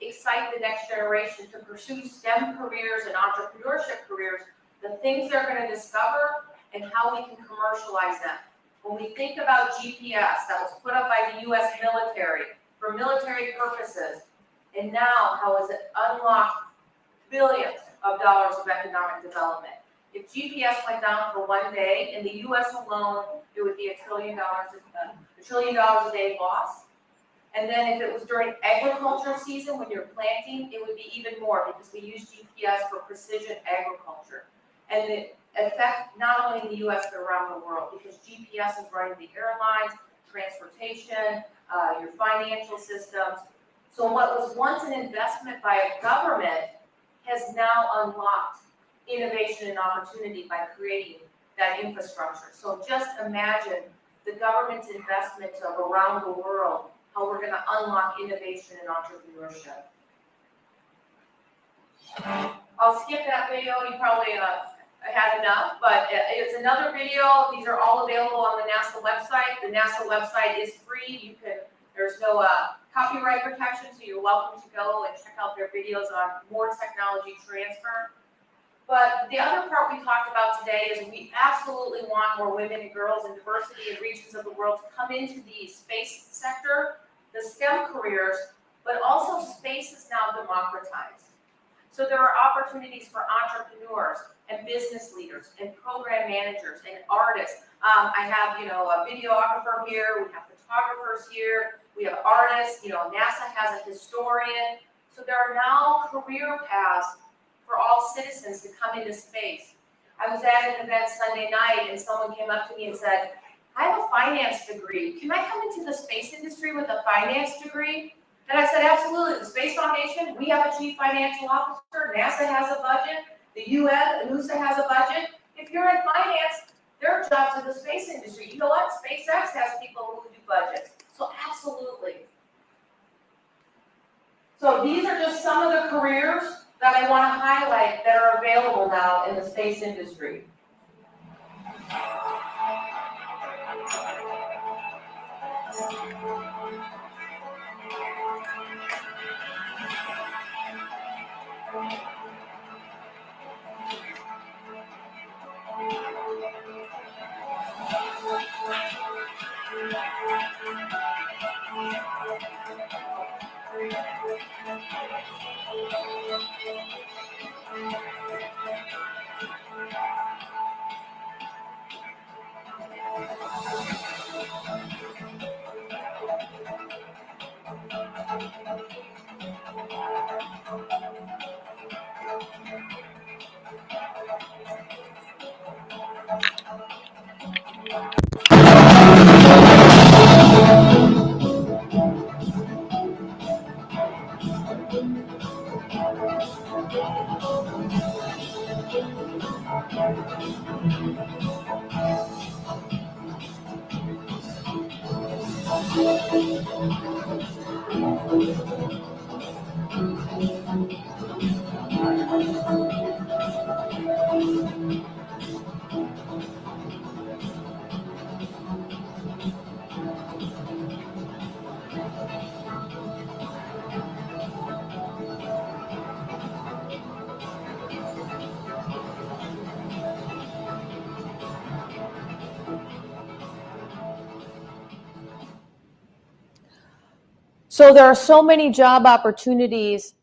excite the next generation to pursue STEM careers and entrepreneurship careers, the things they're going to discover and how we can commercialize them. When we think about GPS that was put up by the US military for military purposes, and now how has it unlocked billions of dollars of economic development. If GPS went down for one day, in the US alone, it would be $1 trillion a day loss. And then if it was during agriculture season, when you're planting, it would be even more because we use GPS for precision agriculture. And the effect not only in the US, but around the world, because GPS is running the airlines, transportation, your financial systems. So what was once an investment by a government has now unlocked innovation and opportunity by creating that infrastructure. So just imagine the government's investments of around the world, how we're going to unlock innovation and entrepreneurship. I'll skip that video. You probably had enough, but it's another video. These are all available on the NASA website. The NASA website is free. There's no copyright protection, so you're welcome to go and check out their videos on more technology transfer. But the other part we talked about today is we absolutely want more women and girls in diversity in regions of the world to come into the space sector, the STEM careers, but also space is now democratized. So there are opportunities for entrepreneurs and business leaders and program managers and artists. I have, a videographer here. We have photographers here. We have artists. NASA has a historian. So there are now career paths for all citizens to come into space. I was at an event Sunday night and someone came up to me and said, I have a finance degree. Can I come into the space industry with a finance degree? And I said, absolutely. The Space Foundation, we have a chief financial officer. NASA has a budget. The UN, USA has a budget. If you're in finance, there are jobs in the space industry. You know what? SpaceX has people who do budgets. So absolutely. So these are just some of the careers that I want to highlight that are available now in the space industry. So there are so many job opportunities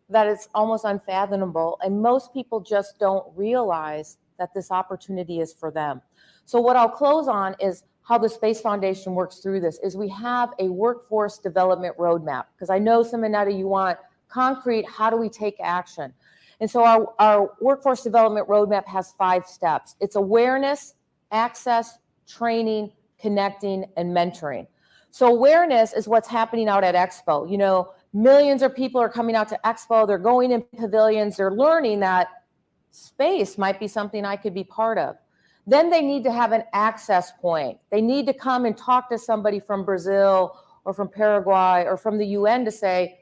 that it's almost unfathomable, and most people just don't realize that this opportunity is for them. So what I'll close on is how the Space Foundation works through this, is we have a workforce development roadmap, because I know, Simonetta, you want concrete, how do we take action? And so our workforce development roadmap has 5 steps. It's awareness, access, training, connecting, and mentoring. So awareness is what's happening out at Expo. You know, millions of people are coming out to Expo, they're going in pavilions, they're learning that space might be something I could be part of. Then they need to have an access point. They need to come and talk to somebody from Brazil or from Paraguay or from the UN to say,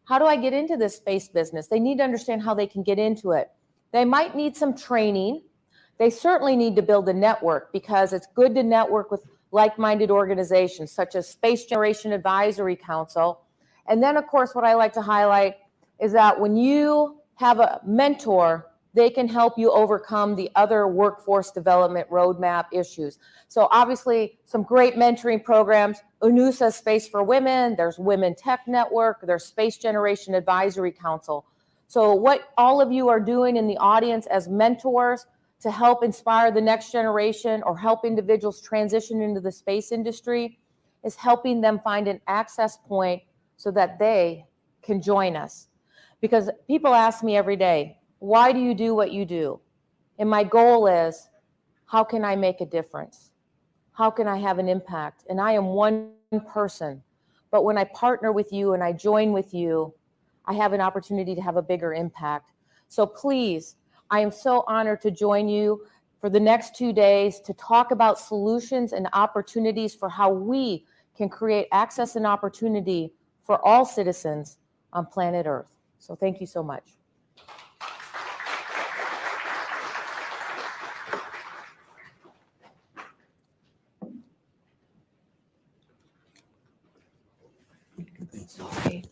how do I get into this space business? They need to understand how they can get into it. They might need some training. They certainly need to build a network, because it's good to network with like-minded organizations such as Space Generation Advisory Council. And then, of course, what I like to highlight is that when you have a mentor, they can help you overcome the other workforce development roadmap issues. So obviously, some great mentoring programs. UNUSA Space for Women, there's Women Tech Network, there's Space Generation Advisory Council. So what all of you are doing in the audience as mentors to help inspire the next generation or help individuals transition into the space industry is helping them find an access point so that they can join us. Because people ask me every day, why do you do what you do? And my goal is, how can I make a difference? How can I have an impact? And I am one person, but when I partner with you and I join with you, I have an opportunity to have a bigger impact. So please, I am so honored to join you for the next 2 days to talk about solutions and opportunities for how we can create access and opportunity for all citizens on planet Earth. So thank you so much. Sorry.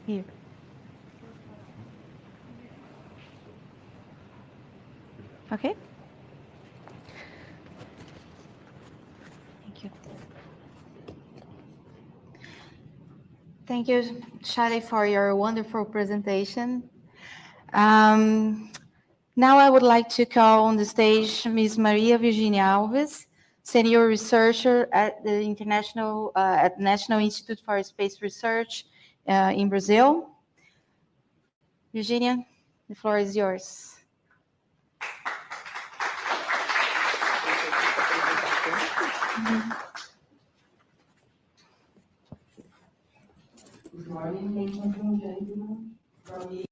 Here. Okay. Thank you. Thank you, Shelley, for your wonderful presentation. Now I would like to call on the stage Ms. Maria Virginia Alves, Senior Researcher at the National Institute for Space Research in Brazil. Virginia, the floor is yours. Good morning, ladies and gentlemen. From the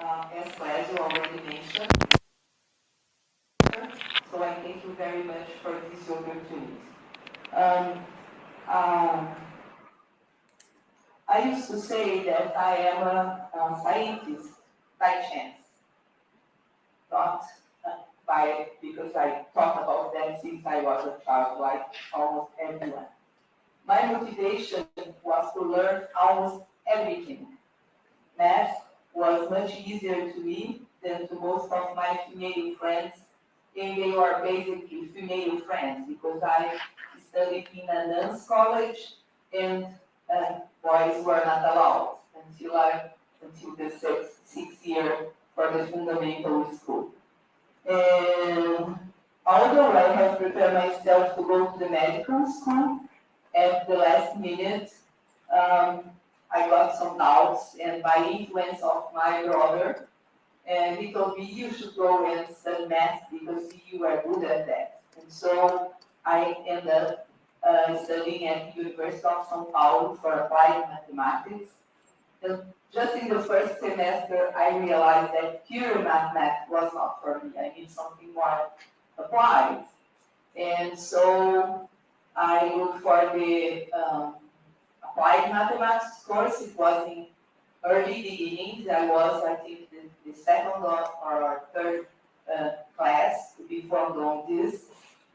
as Clésio already mentioned. So I thank you very much for this opportunity. I used to say that I am a scientist by chance, not because I thought about that since I was a child, like almost everyone. My motivation was to learn almost everything. Math was much easier to me than to most of my female friends, and they were basically female friends because I studied in a nuns college and boys were not allowed until the sixth year for the fundamental school. And although I have prepared myself to go to the medical school, at the last minute, I got some doubts, and by influence of my brother, and he told me, you should go and study math because you are good at that. And so I ended up studying at the University of São Paulo for applied mathematics. And just in the first semester, I realized that pure math was not for me. I need something more applied. And so I looked for the applied mathematics course. It was in early beginnings. I was, I think, the second or third class to be formed on this.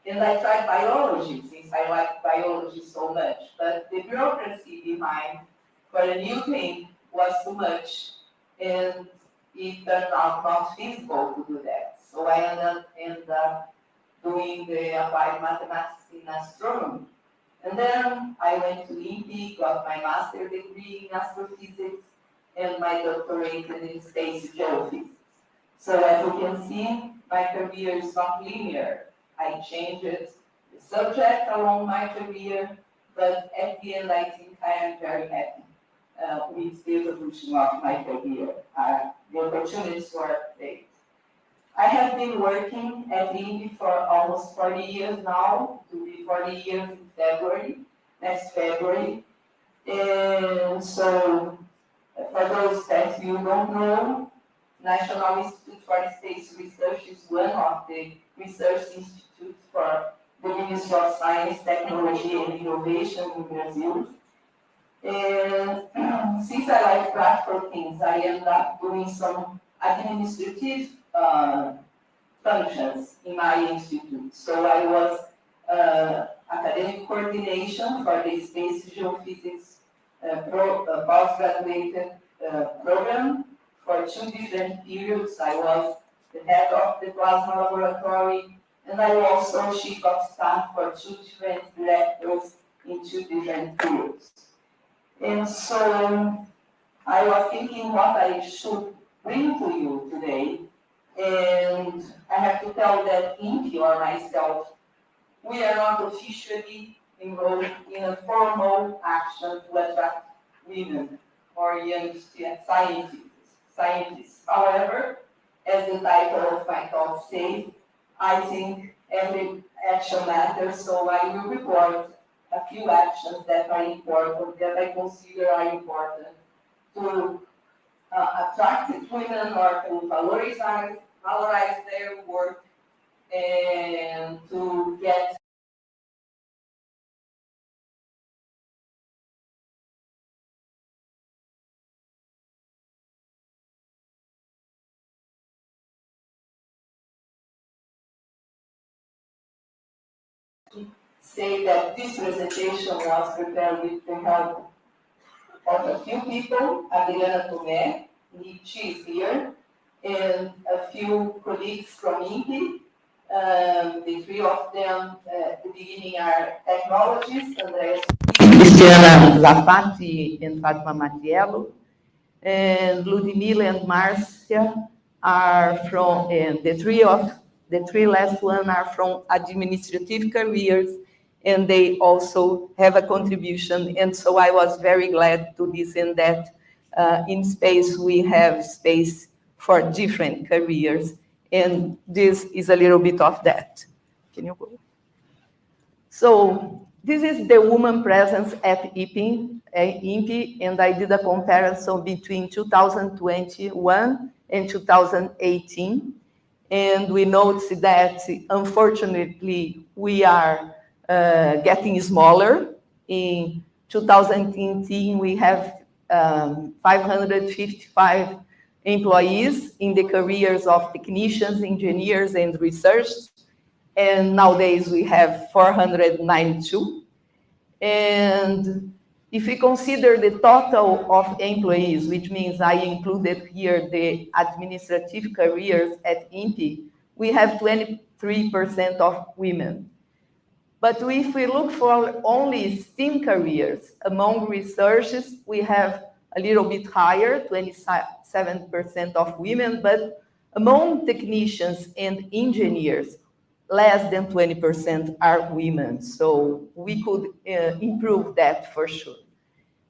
And I tried biology, since I like biology so much. But the bureaucracy behind for a new thing was too much, and it turned out not feasible to do that. So I ended up doing the applied mathematics in astronomy. And then I went to INPE, got my master's degree in astrophysics, and my doctorate in space geophysics. So as you can see, my career is not linear. I changed the subject along my career, but at the end, I think I am very happy with the evolution of my career. The opportunities were great. I have been working at INPE for almost 40 years now, to be 40 years in February, next February. And so, for those that you don't know, National Institute for Space Research is one of the research institutes for the Ministry of Science, Technology and Innovation in Brazil. And since I like practical things, I ended up doing some administrative functions in my institute. So I was academic coordination for the Space Geophysics postgraduate program for 2 different periods. I was the head of the plasma laboratory, and I was also chief of staff for 2 different directors in 2 different periods. And so I was thinking what I should bring to you today, and I have to tell that INPE or myself, we are not officially enrolled in a formal action to attract women or young scientists. However, as the title of my talk says, I think every action matters, so I will report a few actions that are important, that I consider are important to attract women or to valorize their work and to get say that this presentation was prepared with the help of a few people, Adriana Tomé, she is here, and a few colleagues from INPE. The 3 of them at the beginning are technologists, Andrea Cristiana Zafati and Fatima Matiello, and Ludmila and Marcia are from, and the three last one are from administrative careers, and they also have a contribution. And so I was very glad to listen that in space we have space for different careers, and this is a little bit of that. Can you go? So this is the woman presence at INPE, and I did a comparison between 2021 in 2018. And we noticed that, unfortunately, we are getting smaller. In 2018, we have 555 employees in the careers of technicians, engineers, and research. And nowadays, we have 492. And if we consider the total of employees, which means I included here the administrative careers at INPE, we have 23% of women. But if we look for only STEAM careers, among researchers, we have a little bit higher, 27% of women, but among technicians and engineers, less than 20% are women. So we could improve that for sure.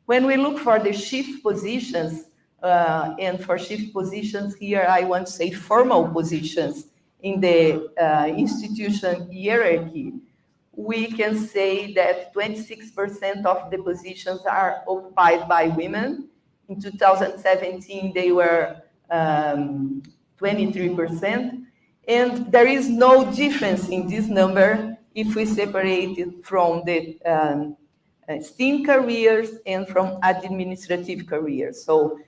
When we look for the shift positions, and for shift positions here, I want to say formal positions in the institution hierarchy, we can say that 26% of the positions are occupied by women. In 2017, they were 23%. And there is no difference in this number if we separate it from the STEAM careers and from administrative careers. So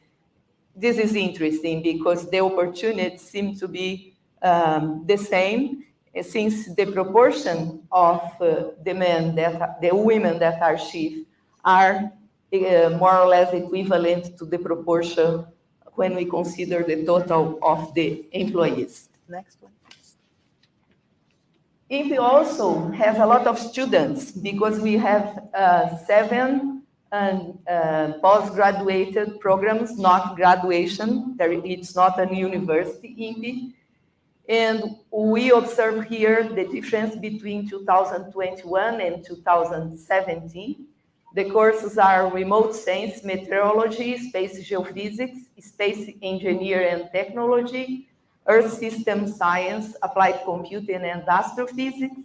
this is interesting because the opportunities seem to be the same, since the proportion of the women that are shift are more or less equivalent to the proportion when we consider the total of the employees. Next one, please. INPE also has a lot of students because we have 7 postgraduate programs, not graduation. It's not a university, INPE. And we observe here the difference between 2021 and 2017. The courses are remote science, meteorology, space geophysics, space engineering and technology, earth system science, applied computing and astrophysics.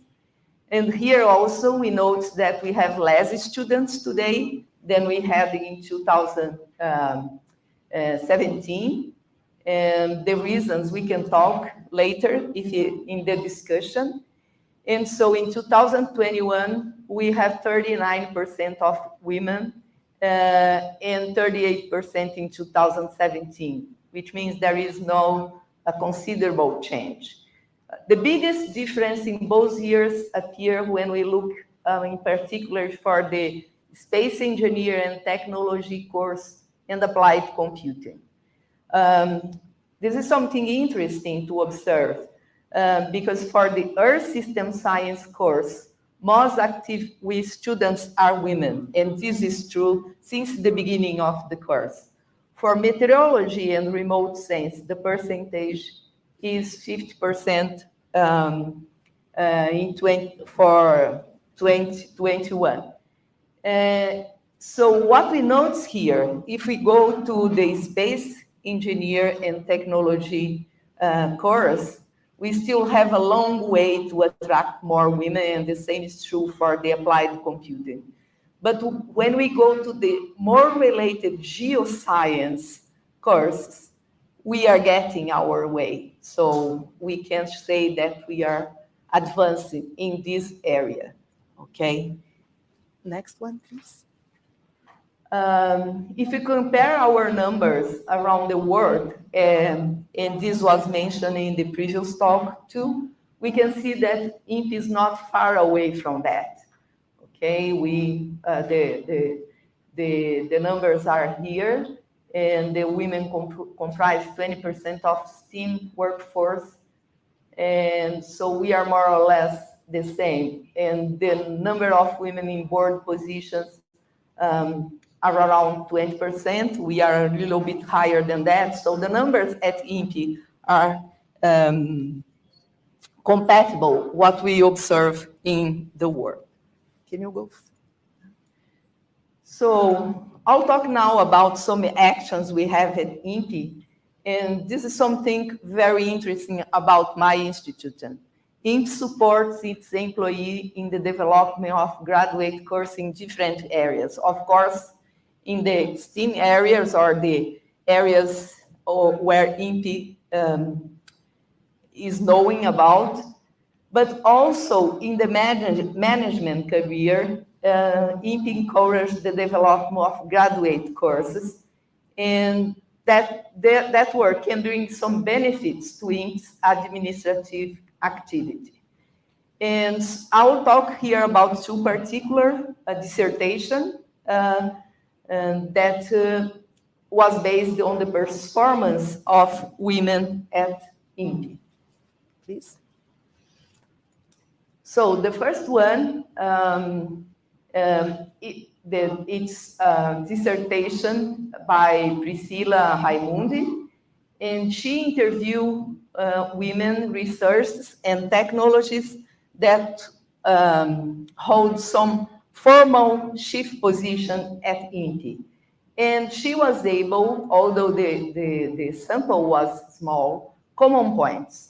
And here also we note that we have less students today than we had in 2017. And the reasons we can talk later in the discussion. And so in 2021, we have 39% of women and 38% in 2017, which means there is a considerable change. The biggest difference in both years appear when we look in particular for the space engineering and technology course and applied computing. This is something interesting to observe because for the Earth System Science course, most active students are women, and this is true since the beginning of the course. For meteorology and remote science, the percentage is 50% for 2021. So what we notice here, if we go to the space engineer and technology course, we still have a long way to attract more women, and the same is true for the applied computing. But when we go to the more related geoscience courses, we are getting our way. So we can say that we are advancing in this area, okay? Next one, please. If we compare our numbers around the world, and this was mentioned in the previous talk too, we can see that INPE is not far away from that. Okay, the numbers are here, and the women comprise 20% of STEAM workforce, and so we are more or less the same. And the number of women in board positions are around 20%. We are a little bit higher than that. So the numbers at INPE are compatible with what we observe in the world. Can you go? So I'll talk now about some actions we have at INPE. And this is something very interesting about my institution. INPE supports its employee in the development of graduate course in different areas. Of course, in the STEAM areas or the areas or where INPE is knowing about, but also in the management career, INPE encouraged the development of graduate courses, and that work can bring some benefits to INPE's administrative activity. And I will talk here about two particular dissertations that was based on the performance of women at INPE. Please. So the first one, it's a dissertation by Priscilla Raimundi, and she interviewed women researchers and technologists that hold some formal chief position at INPE. And she was able, although the sample was small, common points.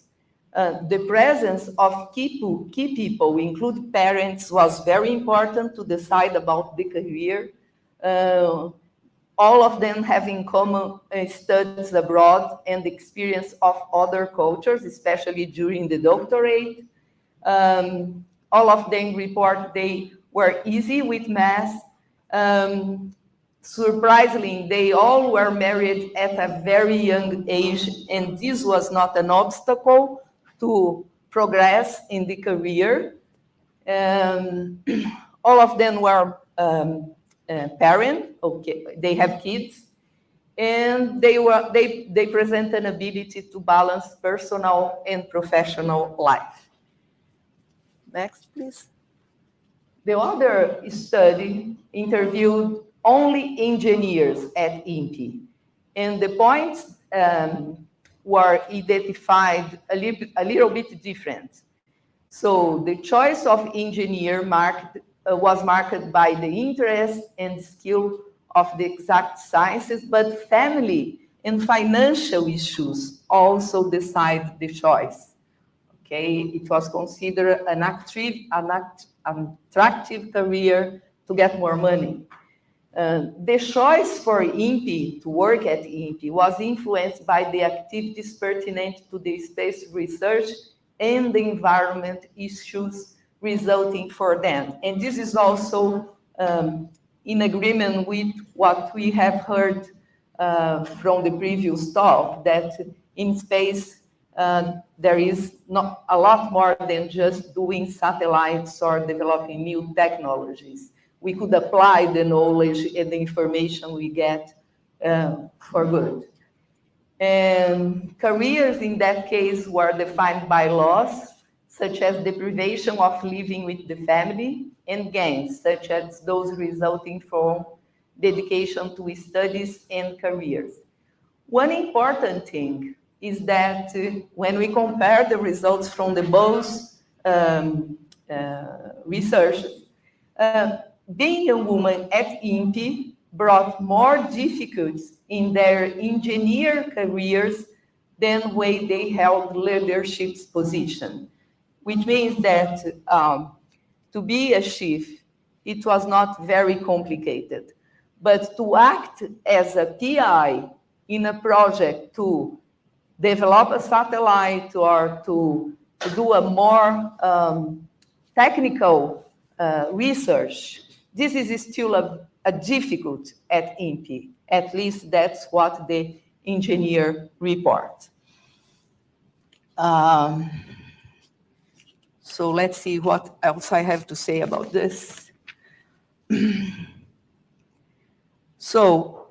The presence of key people, including parents, was very important to decide about the career. All of them having common studies abroad and experience of other cultures, especially during the doctorate. All of them report they were easy with math. Surprisingly, they all were married at a very young age, and this was not an obstacle to progress in the career. All of them were parents, okay, they have kids, and they present an ability to balance personal and professional life. Next, please. The other study interviewed only engineers at INPE, and the points were identified a little bit different. So the choice of engineer was marked by the interest and skill of the exact sciences, but family and financial issues also decide the choice. Okay, it was considered an attractive career to get more money. The choice for INPE to work at INPE was influenced by the activities pertinent to the space research and the environment issues resulting for them. And this is also in agreement with what we have heard from the previous talk, that in space there is not a lot more than just doing satellites or developing new technologies. We could apply the knowledge and the information we get for good. And careers in that case were defined by laws, such as deprivation of living with the family, and gains, such as those resulting from dedication to studies and careers. One important thing is that when we compare the results from the both researchers, being a woman at INPE brought more difficulties in their engineer careers than when they held leadership position, which means that to be a chief, it was not very complicated. But to act as a PI in a project to develop a satellite or to do a more technical research, this is still a difficult at INPE. At least that's what the engineer report. So let's see what else I have to say about this. So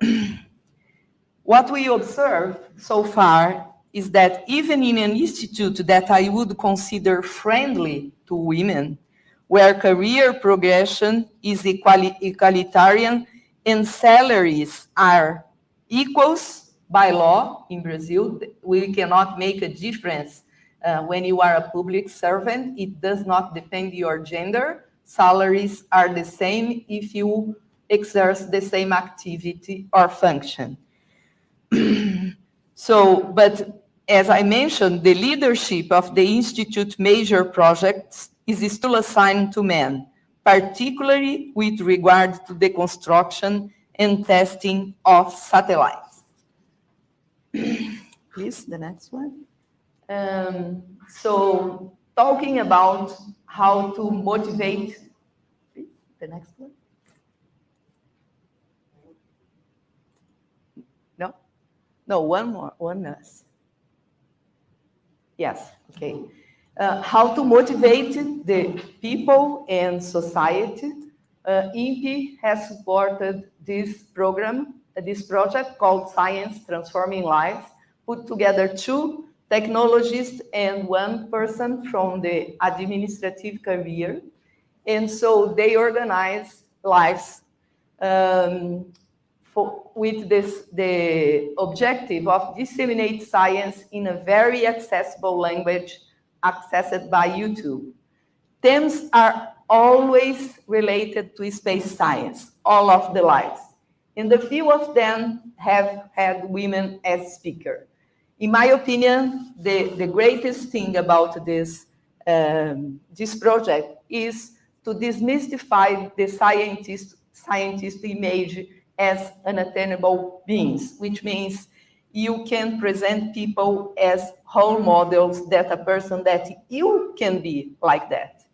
what we observe so far is that even in an institute that I would consider friendly to women, where career progression is egalitarian and salaries are equals by law in Brazil, we cannot make a difference when you are a public servant. It does not depend on your gender. Salaries are the same if you exerce the same activity or function. But as I mentioned, the leadership of the Institute major projects is still assigned to men, particularly with regard to the construction and testing of satellites. Please, the next one. So talking about how to motivate, please, the next one. No? No, one more, one less. Yes, okay. How to motivate the people and society. INPE has supported this program, this project called Science Transforming Lives, put together 2 technologists and 1 person from the administrative career. And so they organize lives with the objective of disseminate science in a very accessible language accessed by YouTube. Themes are always related to space science, all of the lives. And a few of them have had women as speakers. In my opinion, the greatest thing about this project is to demystify the scientist image as unattainable beings, which means you can present people as role models, that a person that you can be like that.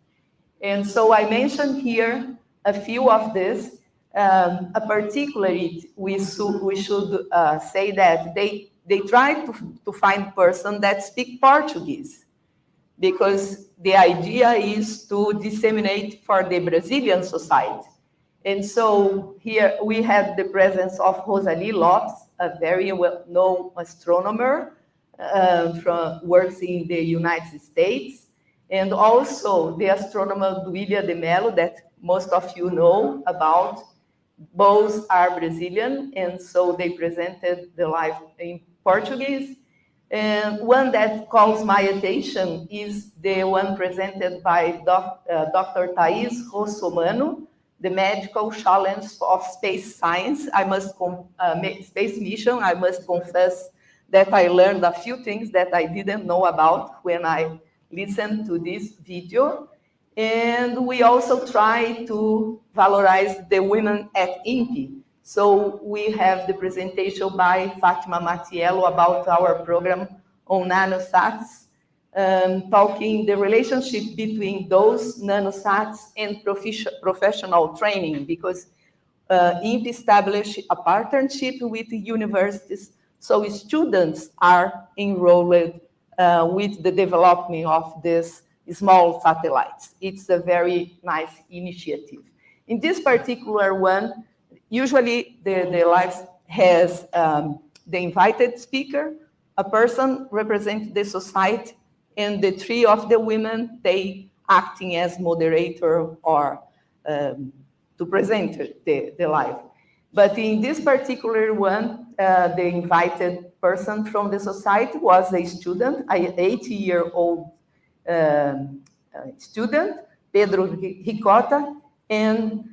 And so I mentioned here a few of this. Particularly, we should say that they try to find person that speak Portuguese, because the idea is to disseminate for the Brazilian society. And so here we have the presence of Rosalie Lopes, a very well-known astronomer works in the United States, and also the astronomer Duília de Mello that most of you know about. Both are Brazilian, and so they presented the live in Portuguese. And one that calls my attention is the one presented by Dr. Thais Rossomano, the medical challenge of space science. Space mission. I must confess that I learned a few things that I didn't know about when I listened to this video. And we also try to valorize the women at INPE. So we have the presentation by Fátima Matiello about our program on nanosats, talking the relationship between those nanosats and professional training, because INPE established a partnership with the universities, so students are enrolled with the development of this small satellites. It's a very nice initiative. In this particular one, usually the live has the invited speaker, a person representing the society, and the 3 of the women, they acting as moderator or to present the live. But in this particular one, the invited person from the society was a student, an 80-year-old student, Pedro Ricota, and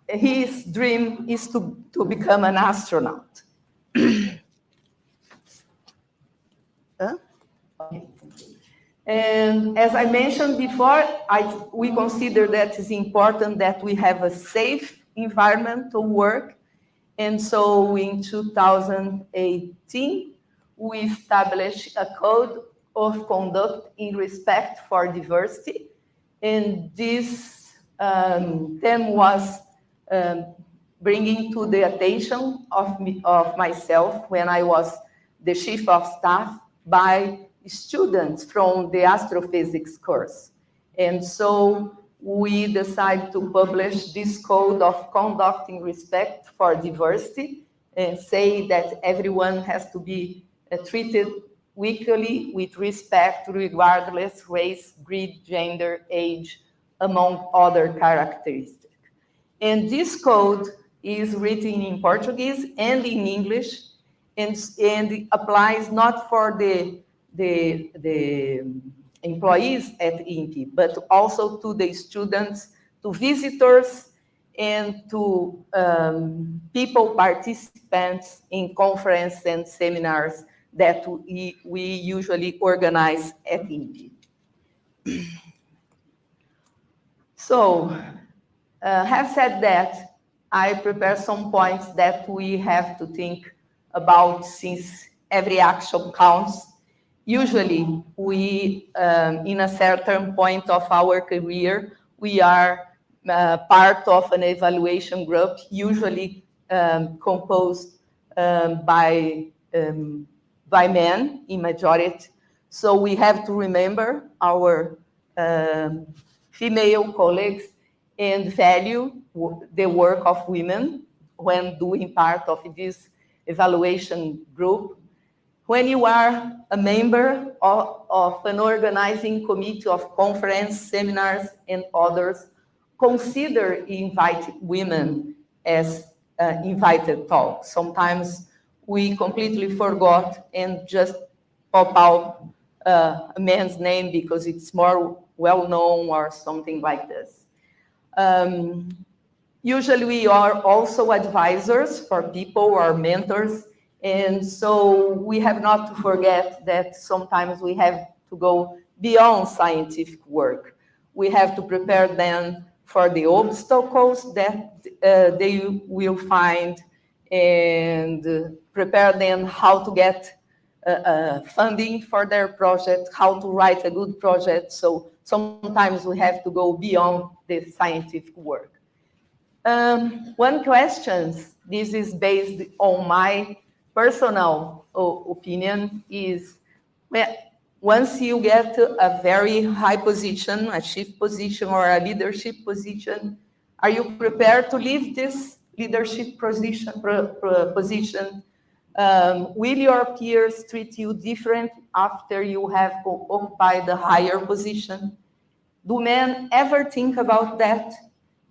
his dream is to become an astronaut. And as I mentioned before, we consider that it's important that we have a safe environment to work. And so in 2018, we established a code of conduct in respect for diversity. And this theme was bringing to the attention of myself when I was the chief of staff by students from the astrophysics course. And so we decided to publish this code of conduct in respect for diversity and say that everyone has to be treated equally with respect, regardless race, breed, gender, age, among other characteristics. And this code is written in Portuguese and in English, and it applies not for the employees at INPE, but also to the students, to visitors, and to people participants in conferences and seminars that we usually organize at INPE. So, have said that, I prepare some points that we have to think about since every action counts. Usually, we, in a certain point of our career, we are part of an evaluation group, usually composed by men in majority. So we have to remember our female colleagues and value the work of women when doing part of this evaluation group. When you are a member of an organizing committee of conference, seminars, and others, consider inviting women as invited talks. Sometimes we completely forgot and just pop out a man's name because it's more well-known or something like this. Usually we are also advisors for people or mentors. And so we have not to forget that sometimes we have to go beyond scientific work. We have to prepare them for the obstacles that they will find and prepare them how to get funding for their project, how to write a good project. So sometimes we have to go beyond the scientific work. One question, this is based on my personal opinion, is once you get a very high position, a chief position or a leadership position, are you prepared to leave this leadership position? Will your peers treat you different after you have occupied a higher position? Do men ever think about that?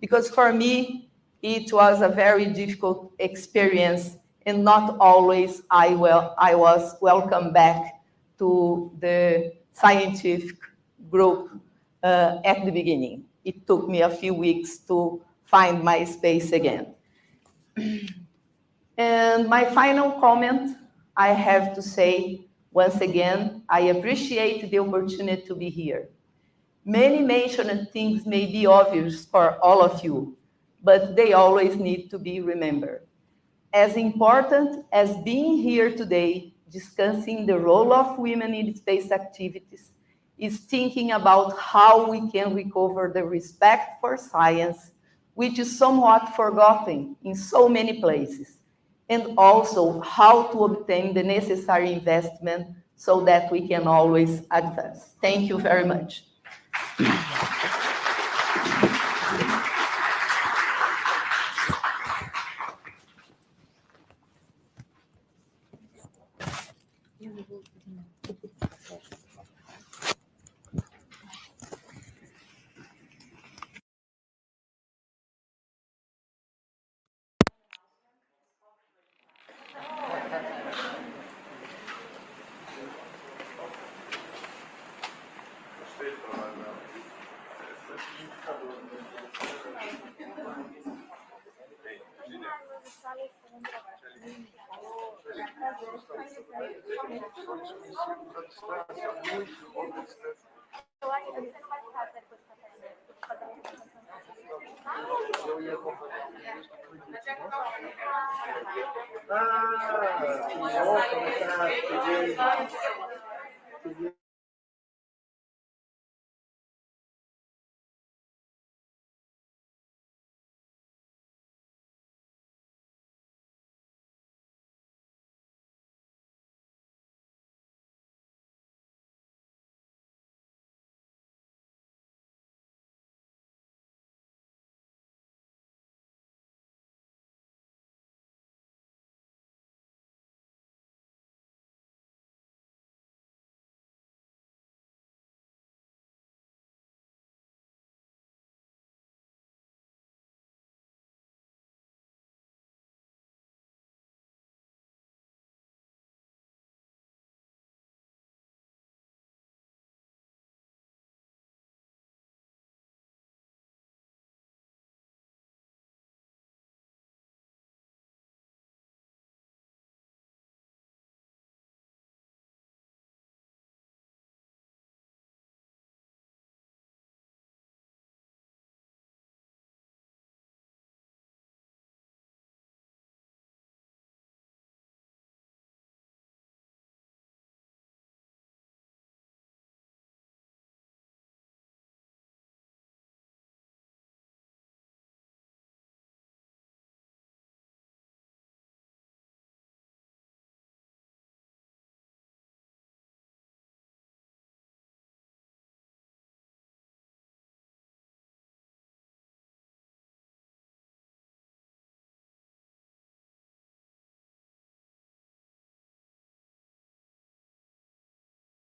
Because for me, it was a very difficult experience, and not always I was welcome back to the scientific group at the beginning. It took me a few weeks to find my space again. And my final comment, I have to say, once again, I appreciate the opportunity to be here. Many mentioned things may be obvious for all of you, but they always need to be remembered. As important as being here today, discussing the role of women in space activities, is thinking about how we can recover the respect for science, which is somewhat forgotten in so many places, and also how to obtain the necessary investment so that we can always advance. Thank you very much.